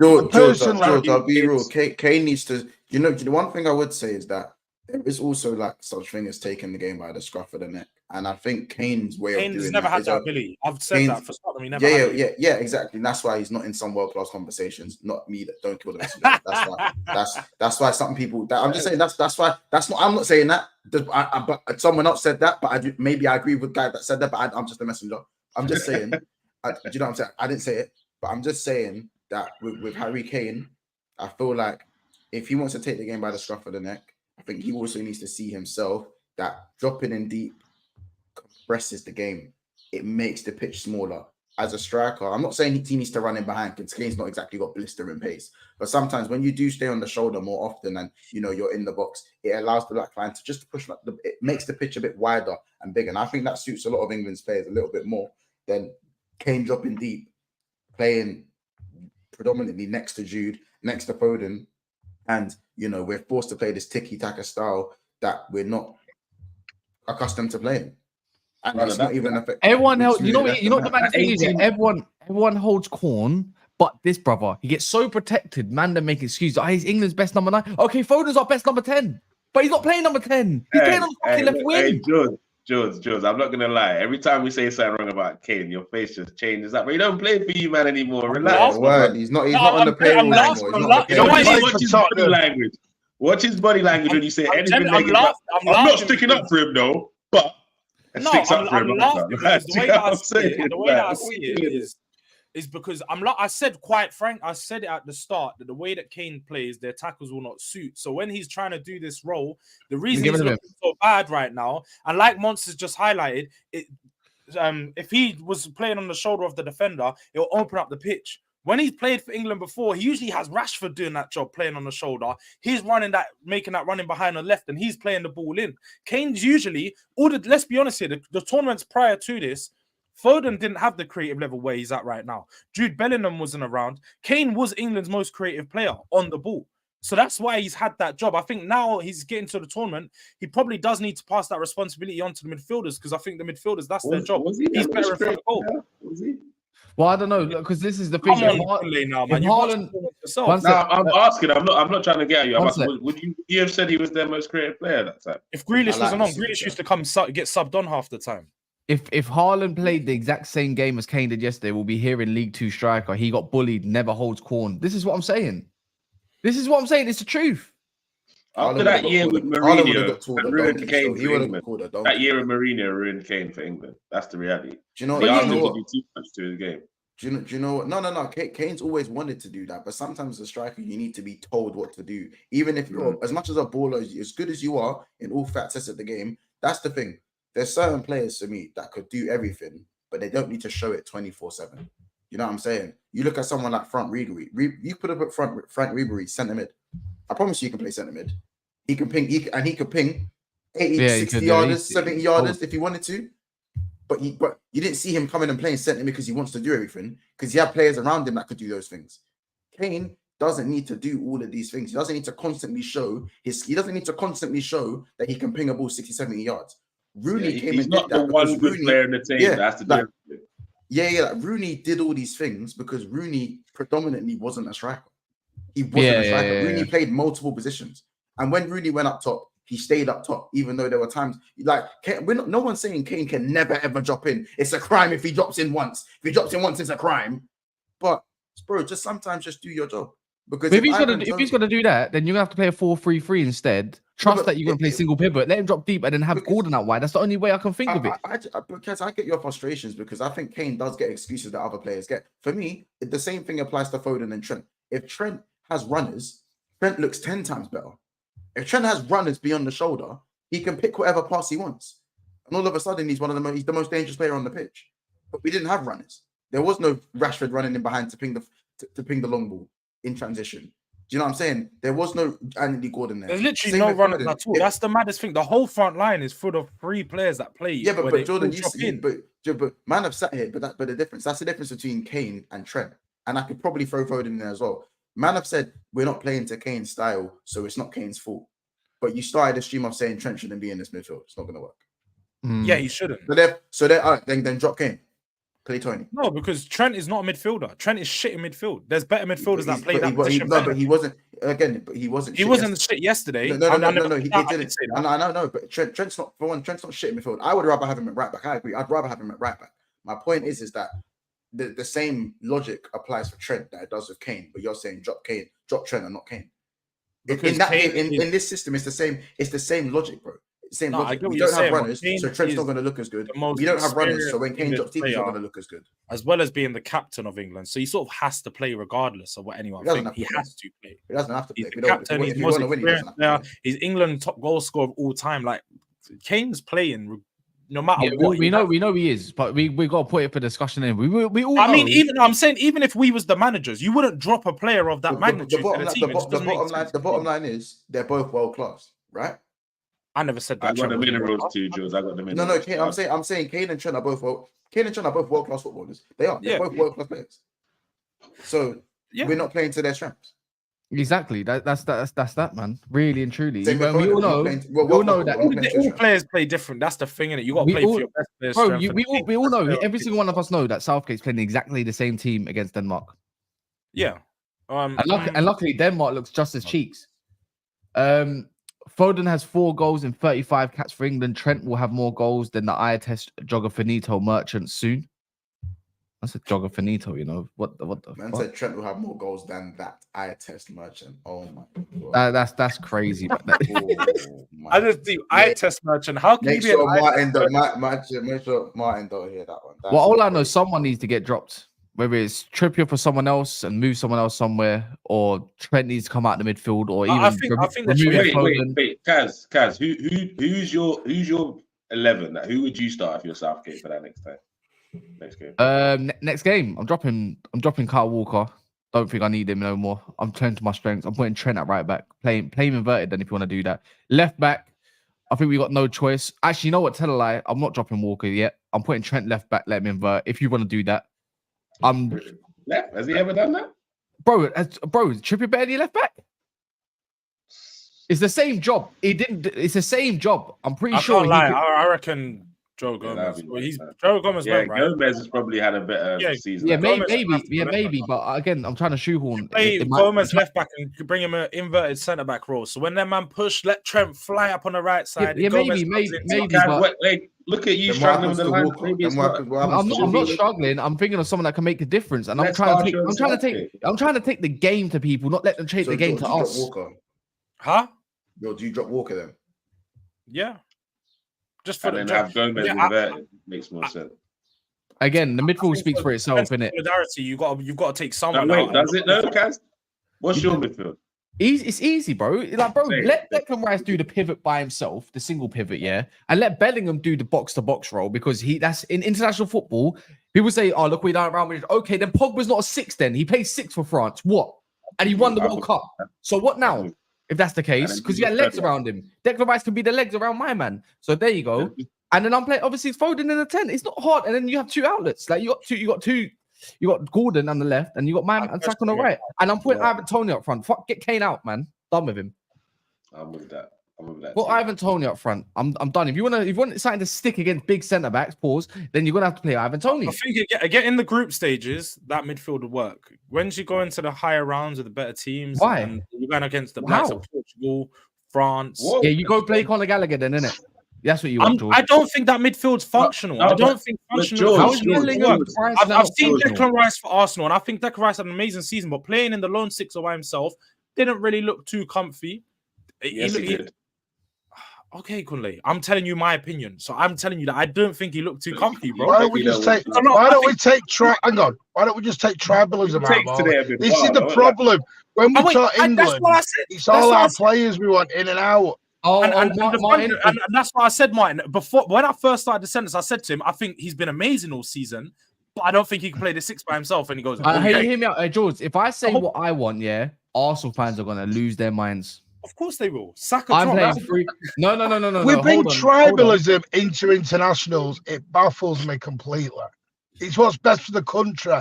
George, I'll be real. Kane needs to. You know, the one thing I would say is that there is also like such thing as taking the game by the scruff of the neck, and I think Kane's way of doing Kane's never had that ability. I've said that for Tottenham. He never. Yeah, exactly. And that's why he's not in some world class conversations. Not me that don't kill the rest of them. That's why some people. I'm just saying that's why. That's not. I'm not saying that. But someone else said that. But maybe I agree with the guy that said that. But I'm just a messenger. I'm just saying. Do you know what I'm saying? I didn't say it, but I'm just saying that with Harry Kane, I feel like if he wants to take the game by the scruff of the neck, I think he also needs to see himself that dropping in deep compresses the game. It makes the pitch smaller. As a striker, I'm not saying he needs to run in behind because Kane's not exactly got blistering pace. But sometimes when you do stay on the shoulder more often and you're in the box, it allows the back line to just push. It makes the pitch a bit wider and bigger. And I think that suits a lot of England's players a little bit more than Kane dropping deep, playing predominantly next to Jude, next to Foden. And, we're forced to play this tiki-taka style that we're not accustomed to playing. And it's not even affecting. Everyone else, you know what the bad thing is? Everyone holds corn, but this brother, he gets so protected. Man, they make excuses. He's England's best number 9. Okay, Foden's our best number 10, but he's not playing number 10. He's playing on the fucking left wing. George, I'm not gonna lie. Every time we say something wrong about Kane, your face just changes up. But he don't play for you, man, anymore. Relax. He's not on the payroll anymore. Watch his body language when you say anything negative. I'm not sticking up for him though, but I'm laughing because the way that I see it is because I said quite frank. I said it at the start that the way that Kane plays, their tackles will not suit. So when he's trying to do this role, the reason he's looking so bad right now, and like Monsters just highlighted, if he was playing on the shoulder of the defender, it will open up the pitch. When he's played for England before, he usually has Rashford doing that job, playing on the shoulder. He's making that running behind the left, and he's playing the ball in. Kane's usually, let's be honest here, the tournaments prior to this, Foden didn't have the creative level where he's at right now. Jude Bellingham wasn't around. Kane was England's most creative player on the ball. So that's why he's had that job. I think now he's getting to the tournament. He probably does need to pass that responsibility on to the midfielders because I think the midfielders, that's their job. He's better in front of goal. Was he? Well, I don't know because this is the thing. I'm asking. I'm not trying to get at you. Would you have said he was their most creative player that time? If Grealish wasn't on, Grealish used to come get subbed on half the time. If Haaland played the exact same game as Kane did yesterday, we'll be hearing League 2 striker. He got bullied, never holds corn. This is what I'm saying. It's the truth. After that year with Mourinho, ruined Kane for England. That year with Mourinho ruined Kane for England. That's the reality. Do you know what? He asked him to do too much to his game. Do you know what? No. Kane's always wanted to do that, but sometimes as a striker, you need to be told what to do. Even if you're as much as a baller, as good as you are in all facets of the game, that's the thing. There's certain players to me that could do everything, but they don't need to show it 24/7. You know what I'm saying? You look at someone like Frank Ribery. You put up at Frank Ribery centre mid. I promise you can play centre mid. He can ping, he could ping 80, 60 yarders, 70 yarders if he wanted to. But you didn't see him coming and playing centre mid because he wants to do everything. Because he had players around him that could do those things. Kane doesn't need to do all of these things. He doesn't need to constantly show that he can ping a ball 60, 70 yards. Rooney came and did that. He's not the one good player in the team. That's the difference. Rooney did all these things because Rooney predominantly wasn't a striker. He wasn't a striker. Rooney played multiple positions. And when Rooney went up top, he stayed up top, even though there were times like no one's saying Kane can never ever drop in. It's a crime if he drops in once. If he drops in once, it's a crime. But bro, just sometimes just do your job. Because if he's gonna do that, then you're gonna have to play a 4-3-3 instead. Trust that you're gonna play single pivot, let him drop deep, and then have Gordon out wide. That's the only way I can think of it. Because I get your frustrations, because I think Kane does get excuses that other players get. For me, the same thing applies to Foden and Trent. If Trent has runners, Trent looks 10 times better. If Trent has runners beyond the shoulder, he can pick whatever pass he wants, and all of a sudden he's the most dangerous player on the pitch. But we didn't have runners. There was no Rashford running in behind to ping the long ball in transition. Do you know what I'm saying? There was no Andy Gordon there. There's literally no runners at all. That's the maddest thing. The whole front line is full of 3 players that play. Yeah, but Jordan, but man, I've sat here. But the difference. That's the difference between Kane and Trent. And I could probably throw Foden in there as well. Man, I've said we're not playing to Kane's style, so it's not Kane's fault. But you started a stream of saying Trent shouldn't be in this midfield. It's not going to work. Yeah, he shouldn't. Then drop Kane. Play Tony. No, because Trent is not a midfielder. Trent is shit in midfield. There's better midfielders that play that position. But he wasn't. Again, but he wasn't. He wasn't shit yesterday. No. He didn't. I know. But Trent's not, for one. Trent's not shit in midfield. I would rather have him at right back. I agree. I'd rather have him at right back. My point is that the same logic applies for Trent that it does with Kane. But you're saying drop Trent, and not Kane. In this system, it's the same. It's the same logic, bro. Same logic. We don't have runners, so Trent's not going to look as good. We don't have runners, so when Kane drops deep, he's not going to look as good. As well as being the captain of England, so he sort of has to play regardless of what anyone thinks. He has to play. He doesn't have to play. He's the captain. He's most experienced player. He's England top goal scorer of all time. Like Kane's playing no matter what. We know he is, but we got to put it for discussion. In we all. I mean, even if we was the managers, you wouldn't drop a player of that magnitude. The bottom line is they're both world class, right? I never said that. I got the minerals too, Jules. I got the minerals. No, Kane, I'm saying Kane and Trent are both world class footballers. They are. They're both world class players. So we're not playing to their strengths. Exactly. That's that, man. Really and truly. We all know that all players play different. That's the thing in it. You got to play for your best players. Bro, we all know. Every single one of us know that Southgate's playing exactly the same team against Denmark. Yeah. And luckily Denmark looks just as cheeks. Foden has 4 goals in 35 caps for England. Trent will have more goals than the eye test jogger finito merchant soon. That's a jogger finito, you know. What the man fuck? Said Trent will have more goals than that eye test merchant. Oh my God. That's crazy. I just do eye test merchant. How can make sure Martin don't hear that one. Well, all I know, someone needs to get dropped. Whether it's Trippier for someone else and move someone else somewhere, or Trent needs to come out the midfield, or even I think wait, Kaz, who's your 11? Who would you start if you're Southgate for that next game? Next game, I'm dropping Kyle Walker. Don't think I need him no more. I'm turning to my strengths. I'm putting Trent at right back, playing inverted. Then if you want to do that, left back, I think we got no choice. Actually, you know what? Tell a lie. I'm not dropping Walker yet. I'm putting Trent left back. Let him invert. If you want to do that. Has he ever done that? Bro, Trippier better than left back? It's the same job. It's the same job. I'm pretty sure. I reckon Joe Gomez. Joe Gomez. Yeah, right? Gomez has probably had a better season. Yeah, maybe. But again, I'm trying to shoehorn. Gomez left back and bring him an inverted centre back role. So when that man push, let Trent fly up on the right side. Yeah, maybe. Wait, look at you struggling with the line. I'm not struggling. I'm thinking of someone that can make a difference, and I'm trying to take the game to people, not let them take the game to us. Huh? Yo, do you drop Walker then? Yeah. Just for and then have Gomez inverted makes more sense. Again, the midfield speaks for itself, innit? Solidarity, you've got to take someone. Does it? No, Kaz? What's your midfield? It's easy, bro. Like, bro, let Declan Rice do the pivot by himself, the single pivot, yeah, and let Bellingham do the box-to-box role, because that's in international football. People say, "Oh, look, we done around with." Okay, then Pogba's not a 6. Then he plays 6 for France. What? And he won the World Cup. So what now? If that's the case, because he got legs around him. Declan Rice can be the legs around my man. So there you go. And then I'm playing. Obviously, it's Foden in the 10. It's not hard. And then you have 2 outlets. Like you got Gordon on the left, and you got man and Sack on the right. And I'm putting Ivan Toney up front. Fuck, get Kane out, man. Done with him. I'm with that. Put Ivan Toney up front. I'm done. If you want something to stick against big centre backs, then you're gonna have to play Ivan Toney. I think again in the group stages, that midfield would work. When you go into the higher rounds with the better teams, why? And you're going against the likes of Portugal, France. What? Yeah, you go play Conor Gallagher then, innit? That's what you want, George. I don't think that midfield's functional. No, I don't but- think but functional. George, How is functional George, Bellingham, work. Rice, I've they're not seen functional? Declan Rice for Arsenal, and I think Declan Rice had an amazing season, but playing in the lone sixer by himself didn't really look too comfy. Yes, he did. Okay, Kunle, I'm telling you my opinion. So I'm telling you that I don't think he looked too comfy, bro. Why don't we just take? No, Why I don't we think- take? Hang on. Why don't we just take tribalism out Takes of today all? a bit This is far, the though, problem. When we Oh, wait, talk that's England, what I said. it's That's all what I our said. players we want in and out. Martin, and that's what I said, Martin. Before, when I first started the sentence, I said to him, I think he's been amazing all season, but I don't think he can play the six by himself. And he goes, hey, okay. hear me out, George. If I say Oh. what I want, yeah, Arsenal fans are gonna lose their minds. Of course they will. Saka I'm dropped. playing free. No. We bring hold on. tribalism into internationals. It baffles me completely. It's what's best for the country.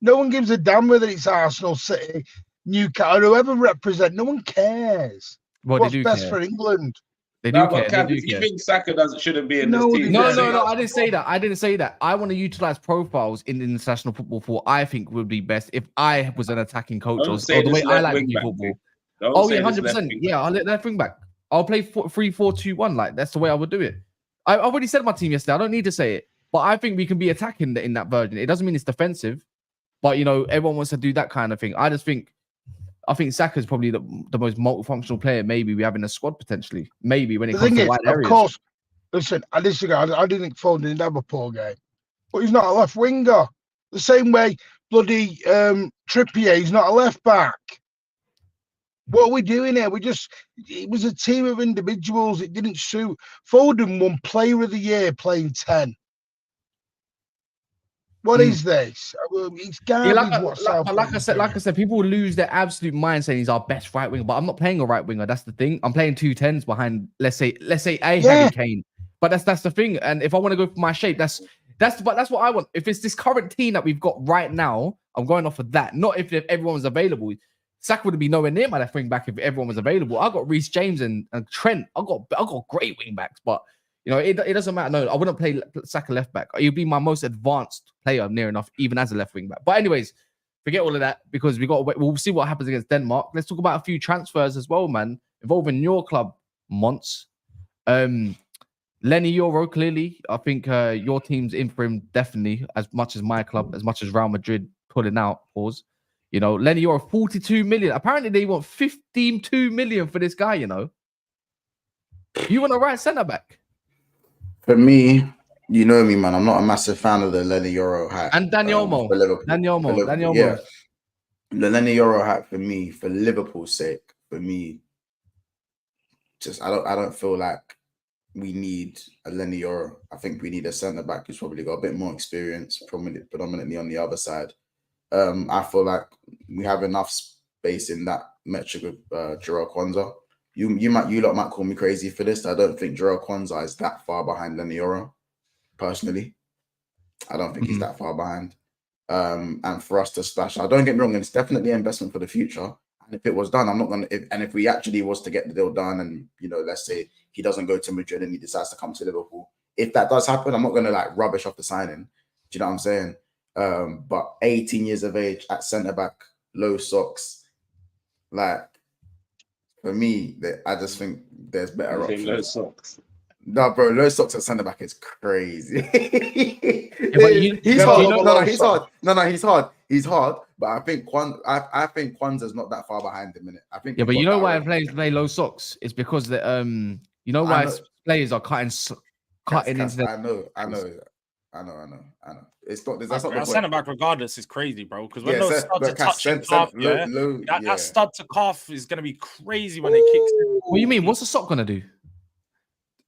No one gives a damn whether it's Arsenal, City, Newcastle, or whoever represent. No one cares. Well, What's they do best care. for England? They do No, care. but Cam, They if do you care. think Saka shouldn't be in No, this team, No, then- I didn't say that. I didn't say that. I want to utilize profiles in international football for what I think would be best if I was an attacking coach Don't or say the way this I left like to wing do back football. thing. Don't Oh say yeah, this left 100%. wing Yeah, back. I'll let that bring back. I'll play 3-4-2-1. Like that's the way I would do it. I already said my team yesterday. I don't need to say it, but I think we can be attacking in that version. It doesn't mean it's defensive, but you know everyone wants to do that kind of thing. I think Saka's probably the most multifunctional player maybe we have in the squad potentially. Maybe when it The comes thing to is, wide of areas. course, listen, I disagree. I didn't think Foden didn't have a poor game, but he's not a left winger. The same way bloody Trippier, he's not a left back. What are we doing here? It was a team of individuals. It didn't suit. Foden won Player of the Year playing 10. What is this? It's Yeah, garbage. like I said, people will lose their absolute mind saying he's our best right winger, but I'm not playing a right winger. That's the thing. I'm playing 2 10s behind, let's say Harry Kane. But that's the thing. And if I want to go for my shape, that's what I want. If it's this current team that we've got right now, I'm going off of that. Not if everyone was available. Saka would be nowhere near my left wing back if everyone was available. I got Reece James and Trent. I got great wing backs, but you know it doesn't matter. No, I wouldn't play Saka left back. He'd be my most advanced player near enough, even as a left wing back. But anyways, forget all of that because we'll see what happens against Denmark. Let's talk about a few transfers as well, man, involving your club, Mons. Leny Yoro, clearly, I think your team's in for him definitely as much as my club, as much as Real Madrid pulling out. Pause. You know, Leny Yoro, 42 million. Apparently, they want 15.2 million for this guy. You know, you want a right centre back? For me, you know me, man. I'm not a massive fan of the Leny Yoro hat. And Daniel Mo. For Liverpool. Daniel Mo. Yeah. The Leny Yoro hat for me, for Liverpool's sake, for me, just I don't feel like we need a Leny Yoro. I think we need a centre back who's probably got a bit more experience, predominantly on the other side. I feel like we have enough space in that metric with Jarrell Kwanzaa. You lot might call me crazy for this. I don't think Jarrell Kwanzaa is that far behind Leny Yoro. Personally, I don't think he's that far behind. And for us to splash, I don't get me wrong, it's definitely an investment for the future. And if it was done, I'm not gonna. If we actually was to get the deal done, and you know, let's say he doesn't go to Madrid and he decides to come to Liverpool, if that does happen, I'm not gonna like rubbish off the signing. Do you know what I'm saying? But 18 years of age at centre back, low socks, like for me, I just think there's better options. Low socks. No, bro, low socks at centre back is crazy. But he's hard. you know, No, he's hard. No, he's hard. He's hard. But I think I think Kwanzaa's not that far behind him in it. I think. Yeah, but you know why players play low socks? It's because the you know why players are cutting into the. I know. It's not. That's not the point. Centre back, regardless, is crazy, bro. Because when Yeah, those studs are touching calf, that stud to calf is gonna be crazy when they kick. What do you mean? What's the sock gonna do?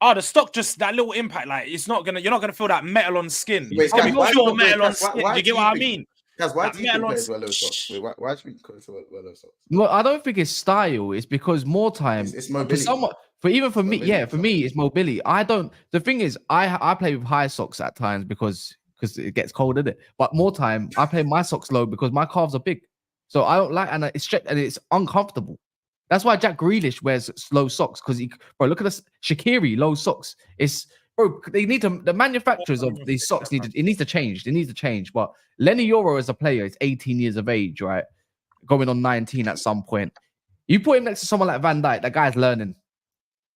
Oh, the stock, just that little impact. Like it's not gonna. You're not gonna feel that metal on skin. Wait, It's gonna be why pure do metal on why- skin. why Do you do get you what I think- mean? Guys, why That do you think metal on players wear low socks? Wait, why do you think players wear low socks? Well, I don't think it's style. It's because more time. It's For mobility. for me, Mobility. for me, it's mobility. I don't. The thing is, I play with high socks at times because it gets cold, isn't it? But more time, I play my socks low because my calves are big. So I don't like, and it's stretched and it's uncomfortable. That's why Jack Grealish wears low socks because bro, look at this Shaqiri low socks. It's bro, they need to. The manufacturers of these socks it needs to change. It needs to change. But Leny Yoro as a player is 18 years of age, right? Going on 19 at some point. You put him next to someone like Van Dijk, that guy's learning.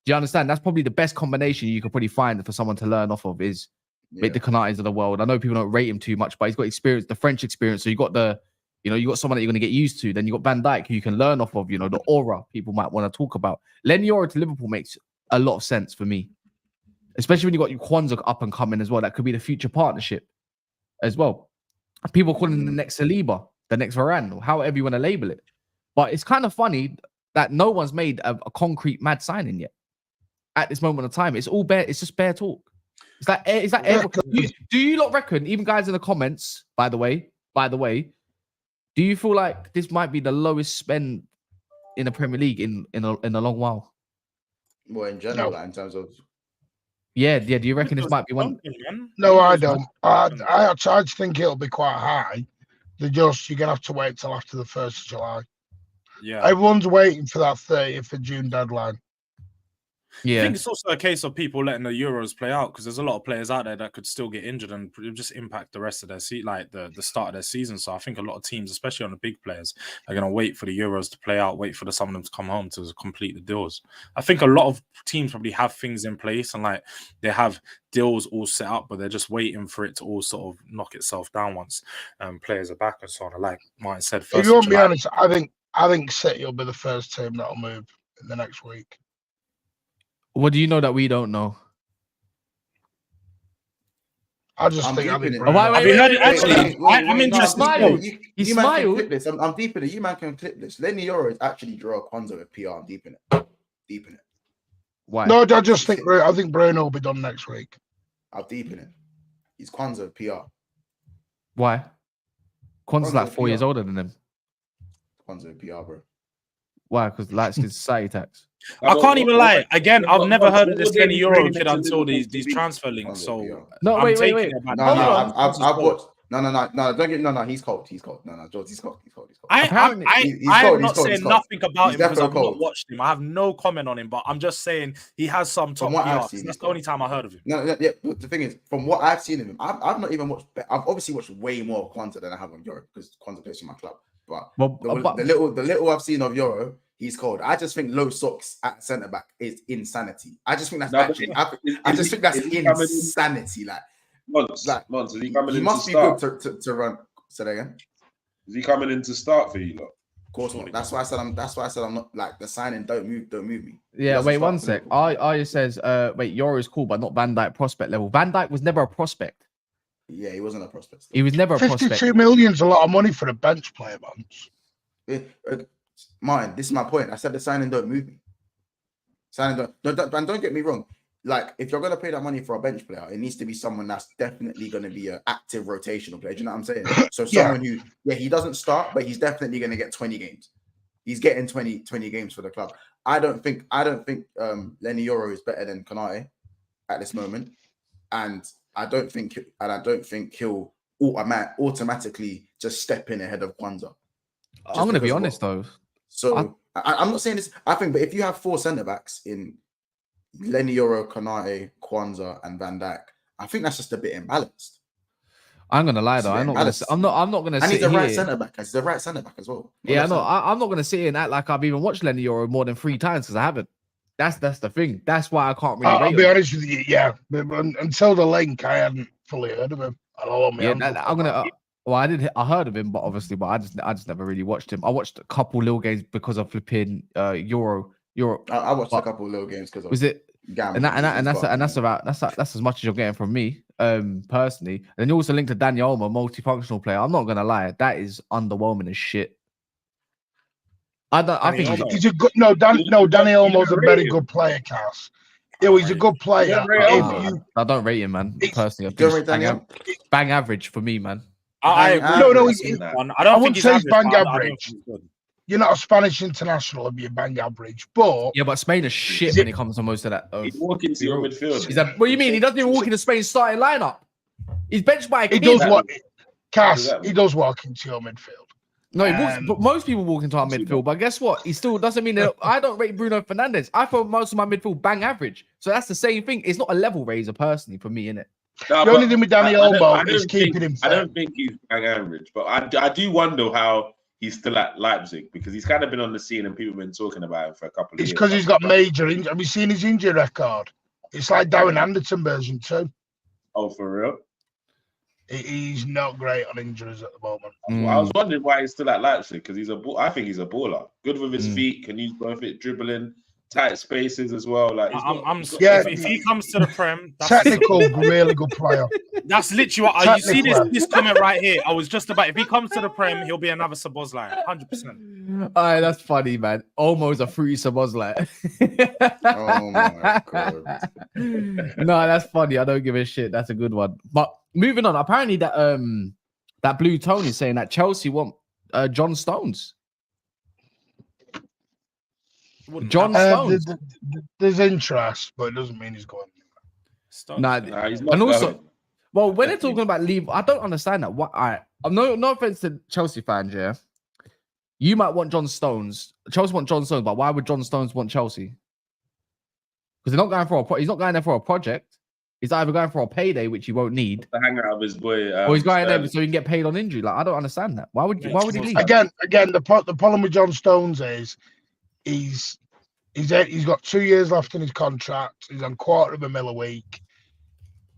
Do you understand? That's probably the best combination you could probably find for someone to learn off of is make the Konates of the world. I know people don't rate him too much, but he's got experience, the French experience. So you got you got someone that you're going to get used to. Then you got Van Dijk, who you can learn off of, the aura people might want to talk about. Leny Yoro to Liverpool makes a lot of sense for me, especially when you got your Kwanzaa up and coming as well. That could be the future partnership as well. People calling him the next Saliba, the next Varane, or however you want to label it. But it's kind of funny that no one's made a concrete mad signing yet. At this moment of time, it's all bare. It's just bare talk. Do you not reckon? Even guys in the comments, by the way, do you feel like this might be the lowest spend in the Premier League in a long while? Well, in general, in terms of yeah. Do you reckon this might be one? No, I don't. I think it'll be quite high. You're gonna have to wait till after the 1st of July. Yeah, everyone's waiting for that 30th of June deadline. I think it's also a case of people letting the Euros play out because there's a lot of players out there that could still get injured and just impact the rest of their the start of their season. So I think a lot of teams, especially on the big players, are going to wait for the Euros to play out, wait for some of them to come home to complete the deals. I think a lot of teams probably have things in place and they have deals all set up, but they're just waiting for it to all sort of knock itself down once players are back and so on. Like Martin said, if you want to be honest, I think City will be the first team that'll move in the next week. What do you know that we don't know? I just think I'm interested. He smiled. I'm deep in it. You man can clip this. Leny Yoro is actually draw Kwanzaa with PR. I'm deep in it. Why? No, I think Bruno will be done next week. I'm deep in it. He's Kwanzaa with PR. Why? Kwanzaa's like 4 years older than him. Kwanzaa with PR, bro. Why? Because light skin society tax. I can't even lie. Again, I've never heard of this Leny Yoro kid until these transfer links. So no, wait. I've watched. No. Don't get he's cold. No, George, he's cold. I'm not saying nothing about him because I've not watched him. I have no comment on him, but I'm just saying he has some top PR. That's the only time I heard of him. Yeah. But the thing is, from what I've seen of him, I've not even watched. I've obviously watched way more Kwanzaa than I have on Yoro because Kwanzaa plays for my club. But the little I've seen of Yoro, he's cold. I just think low socks at centre back is insanity. I just think that's insanity. Mons, is he coming he in must to be start? good to run. Say that again. Is he coming in to start for you, lot? Of course not. That's why I said I'm not like the signing. Don't move me. Yeah, wait 1 sec. Arya says, wait, Yoro is cool, but not Van Dijk prospect level. Van Dijk was never a prospect. Yeah, he wasn't a prospect. He was never a prospect. 52 million's a lot of money for a bench player, man. Martin, this is my point. I said the signing don't move me. Don't get me wrong. Like, if you're gonna pay that money for a bench player, it needs to be someone that's definitely gonna be an active rotational player. Do you know what I'm saying? So someone who, he doesn't start, but he's definitely gonna get 20 games. He's getting 20 games for the club. I don't think Leny Yoro is better than Konate at this moment, and I don't think he'll automatically just step in ahead of Kwanzaa. I'm going to be honest though. So I'm not saying this. I think, but if you have 4 centre backs in Leny Yoro, Konate, Kwanzaa, and Van Dijk, I think that's just a bit imbalanced. I'm going to lie though. I'm not going to. And he's a right centre back. He's a right centre back as well. Yeah, no, I'm not going to sit here and act like I've even watched Leny Yoro more than 3 times because I haven't. That's the thing. That's why I can't really. I'll be honest with you. Yeah, but until the link, I hadn't fully heard of him. I'm gonna. I heard of him, but I just never really watched him. I watched a couple little games because of flipping Euro. I watched a couple little games because was it gambling, and that's as much as you're getting from me, personally. And then you also linked to Daniel Olmo, multifunctional player. I'm not gonna lie, that is underwhelming as shit. I think he's a good. Danny Olmo's a very good player, Cass. He's a good player. I don't rate him, man. Personally, bang average for me, man. I don't think he's bang average. You're not a Spanish international if you're bang average, but but Spain is shit when it comes to most of that. He's walking to your midfield. What do you mean? He doesn't even walk into Spain's starting lineup. He's benched by. He does what? Cass, he does walk into your midfield. No, he walks, but most people walk into our midfield. But guess what? He still doesn't mean that I don't rate Bruno Fernandes. I thought most of my midfield bang average. So that's the same thing. It's not a level raiser personally for me, innit? No, the only thing with Danny Olmo is keeping him fit. I don't think he's bang average, but I do wonder how he's still at Leipzig? Because he's kind of been on the scene and people have been talking about him for a couple of years. It's because he's got major injury. Have you seen his injury record? It's like Darren Anderson version 2. Oh, for real? He's not great on injuries at the moment. I was wondering why he's still at Leipzig, because I think he's a baller. Good with his feet, can use both it, dribbling, tight spaces as well. Like if he comes to the Prem, that's technical, really good player. That's literally what you see this comment right here. I was just about, if he comes to the Prem, he'll be another Szoboszlai, 100%. All right, that's funny, man. Almost a fruity Szoboszlai. Oh my god. No, that's funny. I don't give a shit. That's a good one. But moving on, apparently that Blue Tony is saying that Chelsea want John Stones. John Stones. There's interest, but it doesn't mean he's going. Nah, he's not and also, going. well, when they're talking about leave, I don't understand that. What no offense to Chelsea fans, yeah. You might want John Stones. Chelsea want John Stones, but why would John Stones want Chelsea? Because they're not going for he's not going there for a project. He's either going for a payday, which he won't need, to hang out with his boy, or he's going there so he can get paid on injury. Like, I don't understand that. Why would he leave? Again, the problem with John Stones is he's got 2 years left in his contract. He's on $250,000 a week.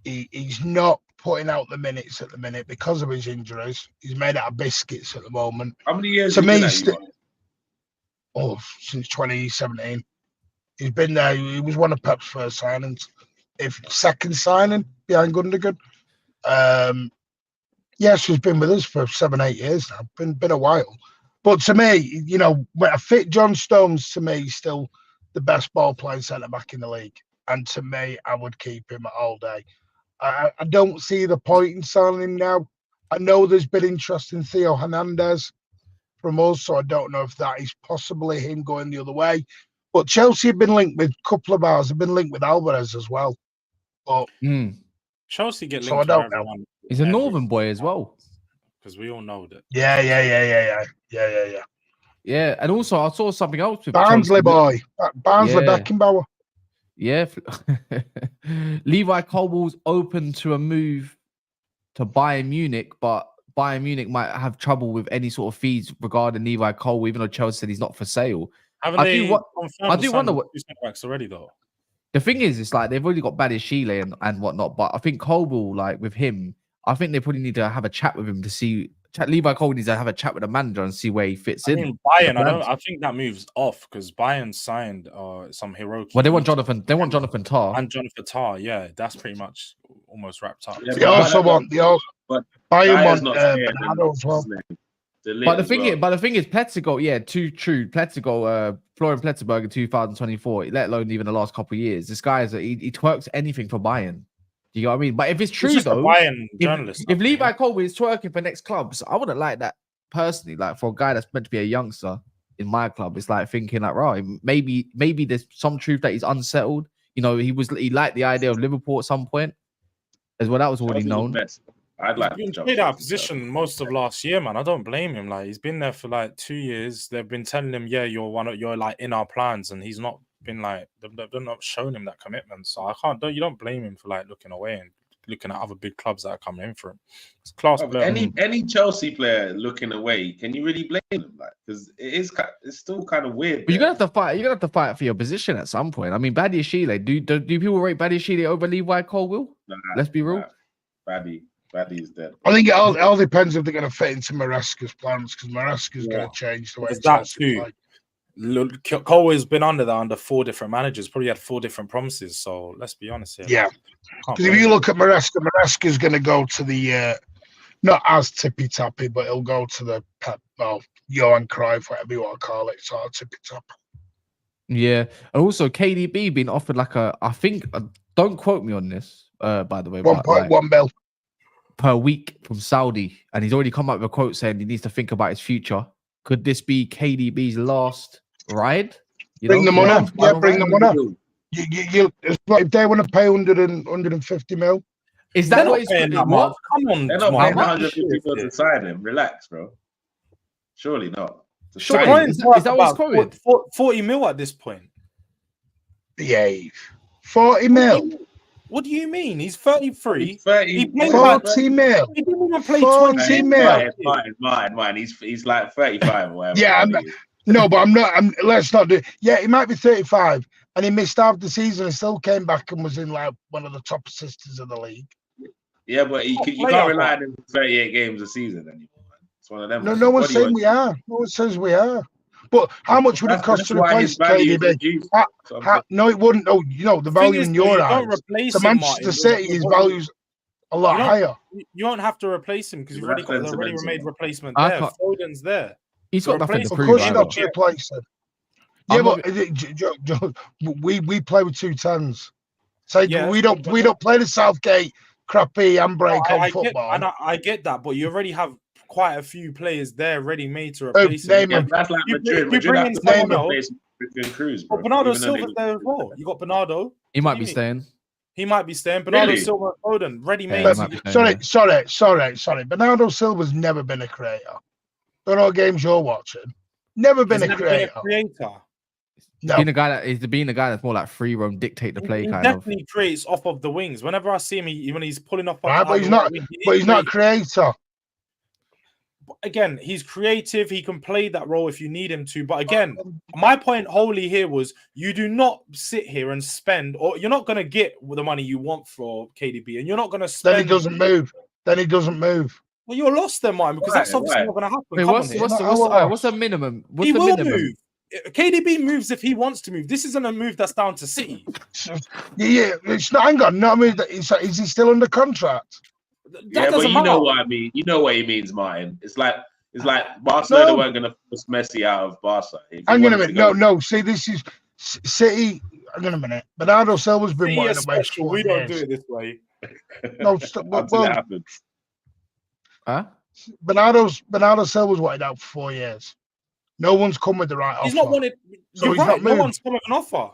He's not putting out the minutes at the minute because of his injuries. He's made out of biscuits at the moment. How many years? To me, since 2017, he's been there. He was one of Pep's first signings, if second signing behind Gundogan. Yes, he's been with us for 7-8 years now. Been a while. But to me, when a fit John Stones, to me, still the best ball playing centre back in the league. And to me, I would keep him all day. I don't see the point in signing him now. I know there's been interest in Theo Hernandez from us, so I don't know if that is possibly him going the other way. But Chelsea have been linked with a couple of ours. Have been linked with Alvarez as well. But Chelsea get linked. So I don't know. He's a Northern boy as well. Because we all know that. Yeah. Yeah, and also I saw something else with Barnsley boy, Barnsley Yeah. Beckenbauer. Yeah, Levi Colwill's open to a move to Bayern Munich, but Bayern Munich might have trouble with any sort of fees regarding Levi Colwill, even though Chelsea said he's not for sale. Haven't I do wonder what backs already though. The thing is, it's like they've already got Badiashile and whatnot, but I think Colwill, like with him, I think they probably need to have a chat with him to see. Levi Colwill needs to have a chat with the manager and see where he fits in. Bayern, I think that moves off because Bayern signed some Hiroki. Well, they want Jonathan. They want Jonathan Tah and Jonathan Tah. Yeah, that's pretty much almost wrapped up. Yeah, They also want Bayern want Bayern's as well. But the thing is, Pletzigo, yeah, true. Pletzigo, Florian Pletziberg in 2024, let alone even the last couple of years. This guy he twerks anything for Bayern. Do you know what I mean? But if it's true though, Bayern journalist, if Levi Colwill is twerking for next clubs, I wouldn't like that personally. Like for a guy that's meant to be a youngster in my club, it's like thinking like, right, maybe there's some truth that he's unsettled. He liked the idea of Liverpool at some point as well. That was already known. I'd like to play that position most of last year, man. I don't blame him. Like he's been there for like 2 years. They've been telling him, yeah, you're like in our plans, and he's not been like they've not shown him that commitment. So you don't blame him for like looking away and looking at other big clubs that are coming in for him. It's class player. Any Chelsea player looking away, can you really blame him? Like, because it's still kind of weird. But you're gonna have to fight. You're gonna have to fight for your position at some point. I mean, Badiashile. Do people rate Badiashile over Levi Colwill? Nah, let's be real. Baddy's dead. I think it all depends if they're going to fit into Maresca's plans, because Maresca's going to change the way it's that too. Colwill's been under 4 different managers, probably had 4 different promises. So let's be honest here. Yeah, because if you look at Maresca's going to go to the not as tippy tappy, but he'll go to the Johan Cruyff, whatever you want to call it, sort of tippy tap. Yeah, and also KdB being offered like I think don't quote me on this, by the way, 1.1 mil per week from Saudi, and he's already come up with a quote saying he needs to think about his future. Could this be KdB's last ride? Bring them on up. Yeah, bring them on up. If they want to pay 150 mil, is that what he's paying? What? Come on, they're not paying 150 mil to sign him. Relax, bro. Surely not. Is that what's quoted? 40 mil at this point. Behave. 40 mil. What do you mean? He's 33. He's 30. He played 40 mil. He didn't even play 40 20 mil. Martin. He's like 35 or whatever. Yeah, no, but I'm not. Let's not do. Yeah, he might be 35, and he missed half the season and still came back and was in like one of the top assisters of the league. Yeah, but you can't rely on him for 38 games a season anymore. It's one of them. No one's saying we are. No one says we are. But how much would it cost to replace KdB? No, it wouldn't. No, the value in your eyes. To Manchester City, his value's a lot higher. You won't have to replace him because you've already got the already made replacement there. Foden's there. He's got nothing to prove. Of course, you got to replace him. Yeah, but we play with 2 10s. So we don't play the Southgate crappy handbrake on football. I get that, but you already have quite a few players there ready-made to replace him. That's like Madrid. Madrid have to replace Cruz, bro. Bernardo Silva's there as well. You got Bernardo. He might be staying. He might be staying. Bernardo Silva, Foden, ready-made. Sorry. Bernardo Silva's never been a creator. Don't know what games you're watching. Never been a creator. No. He's being a guy that's more like free roam, dictate the play kind of. Definitely creates off of the wings. Whenever I see him, when he's pulling off. Right, but he's not a creator. Again, he's creative. He can play that role if you need him to. But again, my point wholly here was you do not sit here and spend, or you're not going to get the money you want for KdB, and you're not going to spend. Then he doesn't move. Well, you're lost then, man, because that's obviously not going to happen. Wait, what's the minimum? He will move. KdB moves if he wants to move. This isn't a move that's down to City. Yeah, it's not. Hang on, no, I mean, is he still under contract? Yeah, but you know what I mean. You know what he means, Martin. It's like Barcelona weren't going to force Messi out of Barca. Hang on a minute. No. See, this is City. Hang on a minute. Bernardo Silva's been wanting away. We don't do it this way. No, well, huh? Bernardo Silva's wanted out for 4 years. No one's come with the right offer. He's not wanted. So he's right. No one's come with an offer.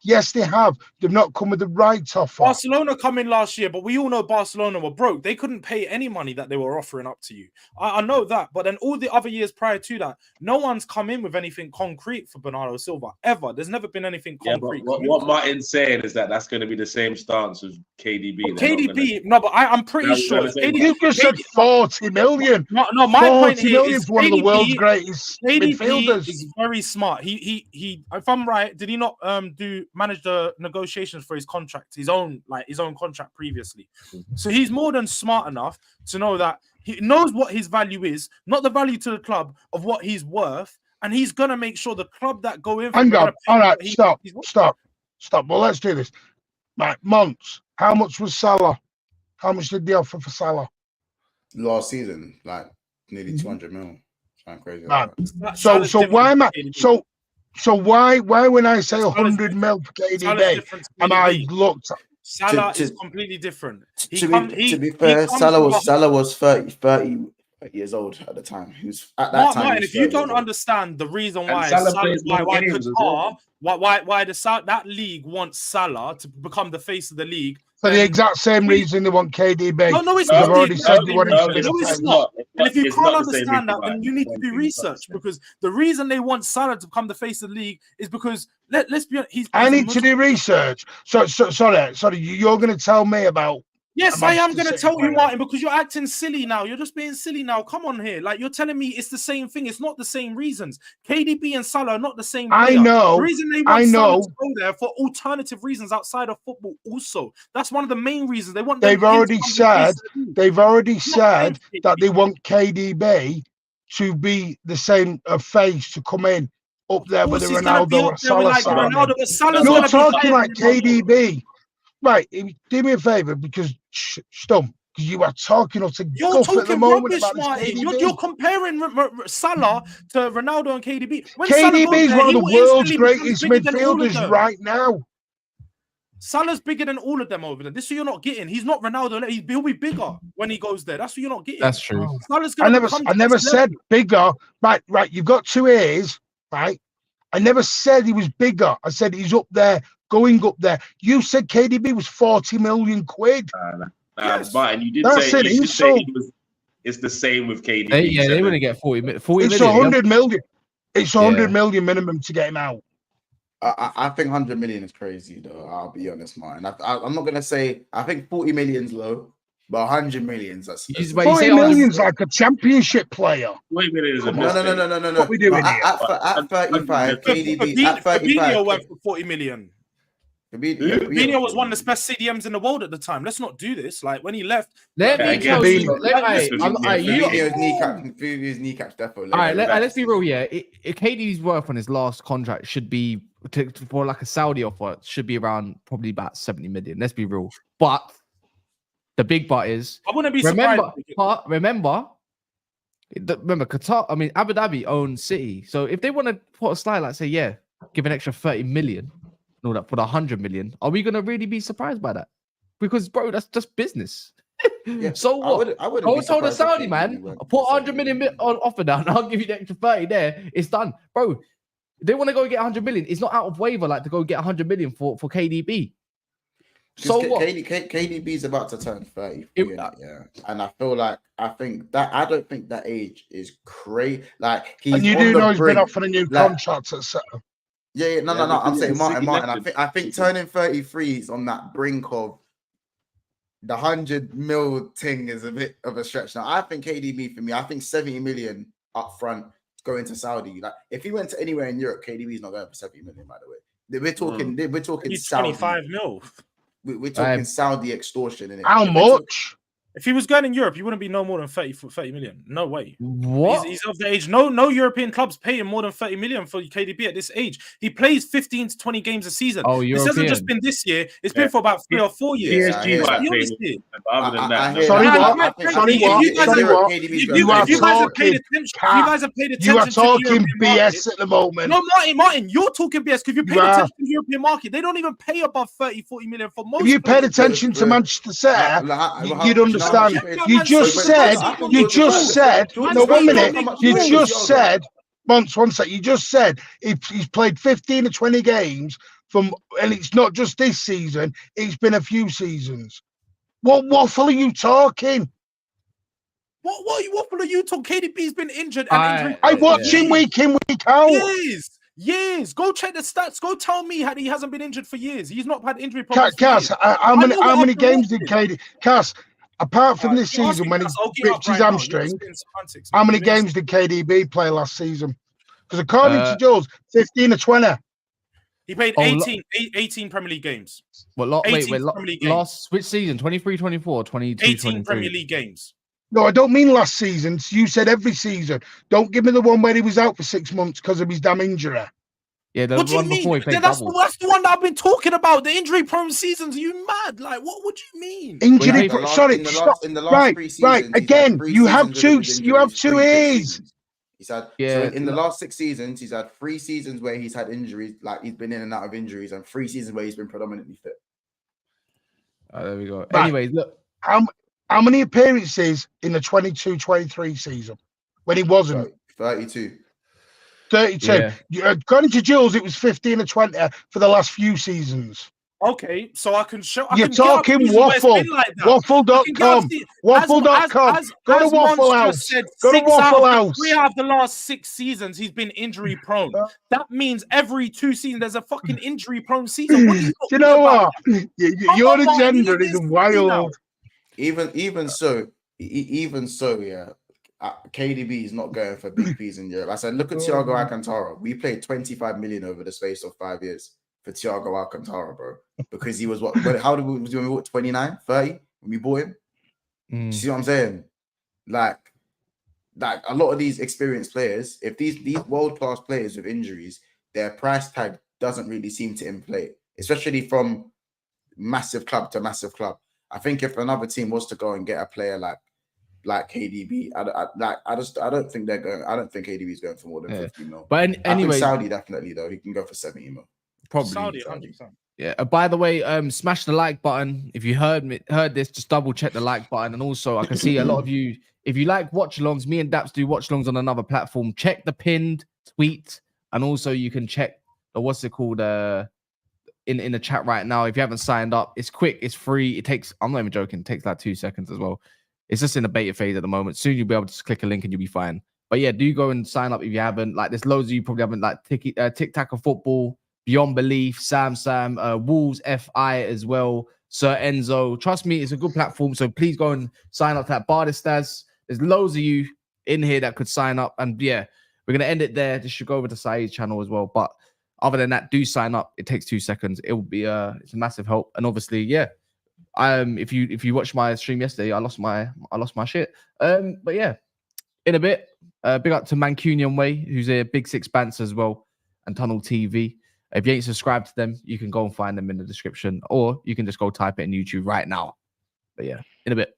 Yes, they have. They've not come with the right offer. Barcelona come in last year, but we all know Barcelona were broke. They couldn't pay any money that they were offering up to you. I know that, but then all the other years prior to that, no one's come in with anything concrete for Bernardo Silva ever. There's never been anything concrete. But what Martin's saying is that's going to be the same stance as KdB. No, but I'm pretty sure. You just said 40 million. No, my point here is one of the world's greatest midfielders. Is very smart. He. If I'm right, did he not manage the negotiations for his contract, his own contract previously? So he's more than smart enough to know that he knows what his value is, not the value to the club of what he's worth, and he's gonna make sure the club that go in. Hang on, all right, stop. Well, let's do this. Right, Monts, how much was Salah? How much did they offer for Salah last season? Like nearly 200 mil. Sound crazy. Right. So why am I So why when I say 100 mil for KdB, am I looked at? Salah is completely different. To be fair, Salah was 30 years old at the time. He was at that time. Martin, if you don't understand the reason why that league wants Salah to become the face of the league. For the exact same reason they want KdB. No, it's not. They've already said they want him to be it's not. And if you can't understand that, then you need to do research, because the reason they want Salah to become the face of the league is because let's be honest. I need to do research. Sorry, you're going to tell me about. Yes, I am going to tell you, Martin, because you're acting silly now. You're just being silly now. Come on here. Like, you're telling me it's the same thing. It's not the same reasons. KdB and Salah are not the same player. I know. The reason they want Salah to go there for alternative reasons outside of football also. That's one of the main reasons. They want. They've already said that they want KdB to be the same face to come in up there with the Ronaldo and Salah. You're talking like KdB. Right, do me a favor, because Stump, you are talking at the moment about Martin. You're comparing Salah to Ronaldo and KdB. KdB is one of the world's greatest midfielders right now. Salah's bigger than all of them over there. This is what you're not getting. He's not Ronaldo. He'll be bigger when he goes there. That's what you're not getting. That's true. I never said bigger. Right. You've got two ears, right? I never said he was bigger. I said he's up there. Going up there, you said KdB was 40 million quid. Yes. Martin, you did say it's the same with KdB. They wouldn't get 40 million. It's 100 million. It's 100 million minimum to get him out. I think 100 million is crazy, though. I'll be honest, man. I'm not gonna say. I think 40 million's low, but 100 million's that's. But you 40 say million's like a championship player. Wait a minute, is a No. mistake. What we doing here? At 35, KDB at 35. Fabinho went for 40 million. Fabinho was one of the best CDMs in the world at the time. Let's not do this. Like when he left, Fabinho's kneecaps definitely. All right, let's be real here. KD's worth on his last contract should be for like a Saudi offer should be around probably about 70 million. Let's be real. But the big but is I wouldn't be surprised. Remember, Qatar. I mean, Abu Dhabi owns City. So if they want to put a slide like say, yeah, give an extra 30 million. No, that for the 100 million. Are we gonna really be surprised by that? Because bro, that's just business. Yeah, so what? I wouldn't Tell the Saudi man, put 100 million on offer down. I'll give you the extra 30 there. It's done, bro. They want to go get 100 million. It's not out of waiver like to go get 100 million for KDB. So what? KDB is about to turn 30. Yeah, and I think I don't think that age is crazy. Like he's and you do know he's been offered a new contract at Seattle. Yeah, no. I'm saying Martin. I think turning 33 is on that brink of the 100 mil thing is a bit of a stretch. Now, I think KDB for me, I think 70 million up front going to Saudi. Like if he went to anywhere in Europe, KDB is not going for 70 million. By the way, we're talking He's Saudi. 25 mil. We're talking Saudi extortion. Innit? How much? If he was going in Europe, he wouldn't be no more than 30 million. No way. What? He's of the age. No European clubs pay him more than 30 million for KDB at this age. He plays 15 to 20 games a season. Oh, this hasn't just been this year. It's been for about 3 or 4 years. PSG Let's be honest here. Other than that, Sorry, what? If you guys have paid attention, You are to the talking European BS market, at the moment. no, Martin, you're talking BS because you paid attention to the European market. They don't even pay above 30, 40 million for most. If you paid attention to Manchester City, you'd understand. You just said. No, 1 minute. You just said. One sec. You just said he's played 15 or 20 games and it's not just this season. It's been a few seasons. What waffle are you talking? What waffle are you talking? KDB's been injured I watch him week in, week out. Years. Go check the stats. Go tell me he hasn't been injured for years. He's not had injury problems. Cass, how many games did KD? Cass, apart from this season when he ripped his hamstring, how many games did KDB play last season? Because according to Jules, 15 or 20. He played 18 Premier League games. Last which season? 23, 24, 22, 18 23. Premier League games. No, I don't mean last season. You said every season. Don't give me the one where he was out for 6 months because of his damn injury. Yeah, the what do you one mean? before he played That's the one that I've been talking about. The injury-prone seasons. Are you mad? Like, what would you mean? Injury. Sorry, stop. Right. Again, you have two. You have 2 years. He's had so in the last 6 seasons, he's had 3 seasons where he's had injuries, like he's been in and out of injuries, and 3 seasons where he's been predominantly fit. There we go. Right. Anyways, look. How many appearances in the 22-23 season when he wasn't? 32. 32. Yeah. According to Jules, it was 15 or 20 for the last few seasons. Okay, so I can show. You're talking waffle. Waffle.com. Waffle.com. Go to Waffle House. Go to Waffle House. 3 out of the last 6 seasons, he's been injury prone. That means every 2 seasons, there's a fucking injury prone season. What do you know what? Your agenda is wild. Even so, yeah. KDB is not going for big fees in Europe. I said, look at Thiago Alcantara. We played 25 million over the space of 5 years for Thiago Alcantara, bro. Because he was how did we 29, 30 when we bought him? You see what I'm saying? Like a lot of these experienced players, if these world-class players with injuries, their price tag doesn't really seem to inflate, especially from massive club to massive club. I think if another team was to go and get a player like KDB, I don't think KDB is going for more than 50 mil. But anyway, Saudi definitely though, he can go for 70 mil. Probably Saudi, 100%. Yeah. By the way, smash the like button. If you heard this, just double check the like button. And also, I can see a lot of you. If you like watchalongs, me and Daps do watchalongs on another platform. Check the pinned tweet, and also you can check the what's it called in the chat right now. If you haven't signed up, it's quick, it's free. It takes. I'm not even joking. It takes like 2 seconds as well. It's just in the beta phase at the moment. Soon you'll be able to just click a link and you'll be fine. But yeah, do go and sign up if you haven't. Like, there's loads of you probably haven't, like Tic Tac of Football, Beyond Belief, Sam, Wolves FI as well, Sir Enzo. Trust me, it's a good platform. So please go and sign up to that. Bardistas. There's loads of you in here that could sign up. And yeah, we're gonna end it there. This should go over to Saeed's channel as well. But other than that, do sign up. It takes 2 seconds. It will be it's a massive help. And obviously, yeah. If you watched my stream yesterday, I lost my shit. But yeah, in a bit, big up to Mancunian Way, who's a Big Six Bants as well, and Tunnel TV. If you ain't subscribed to them, you can go and find them in the description, or you can just go type it in YouTube right now. But yeah, in a bit.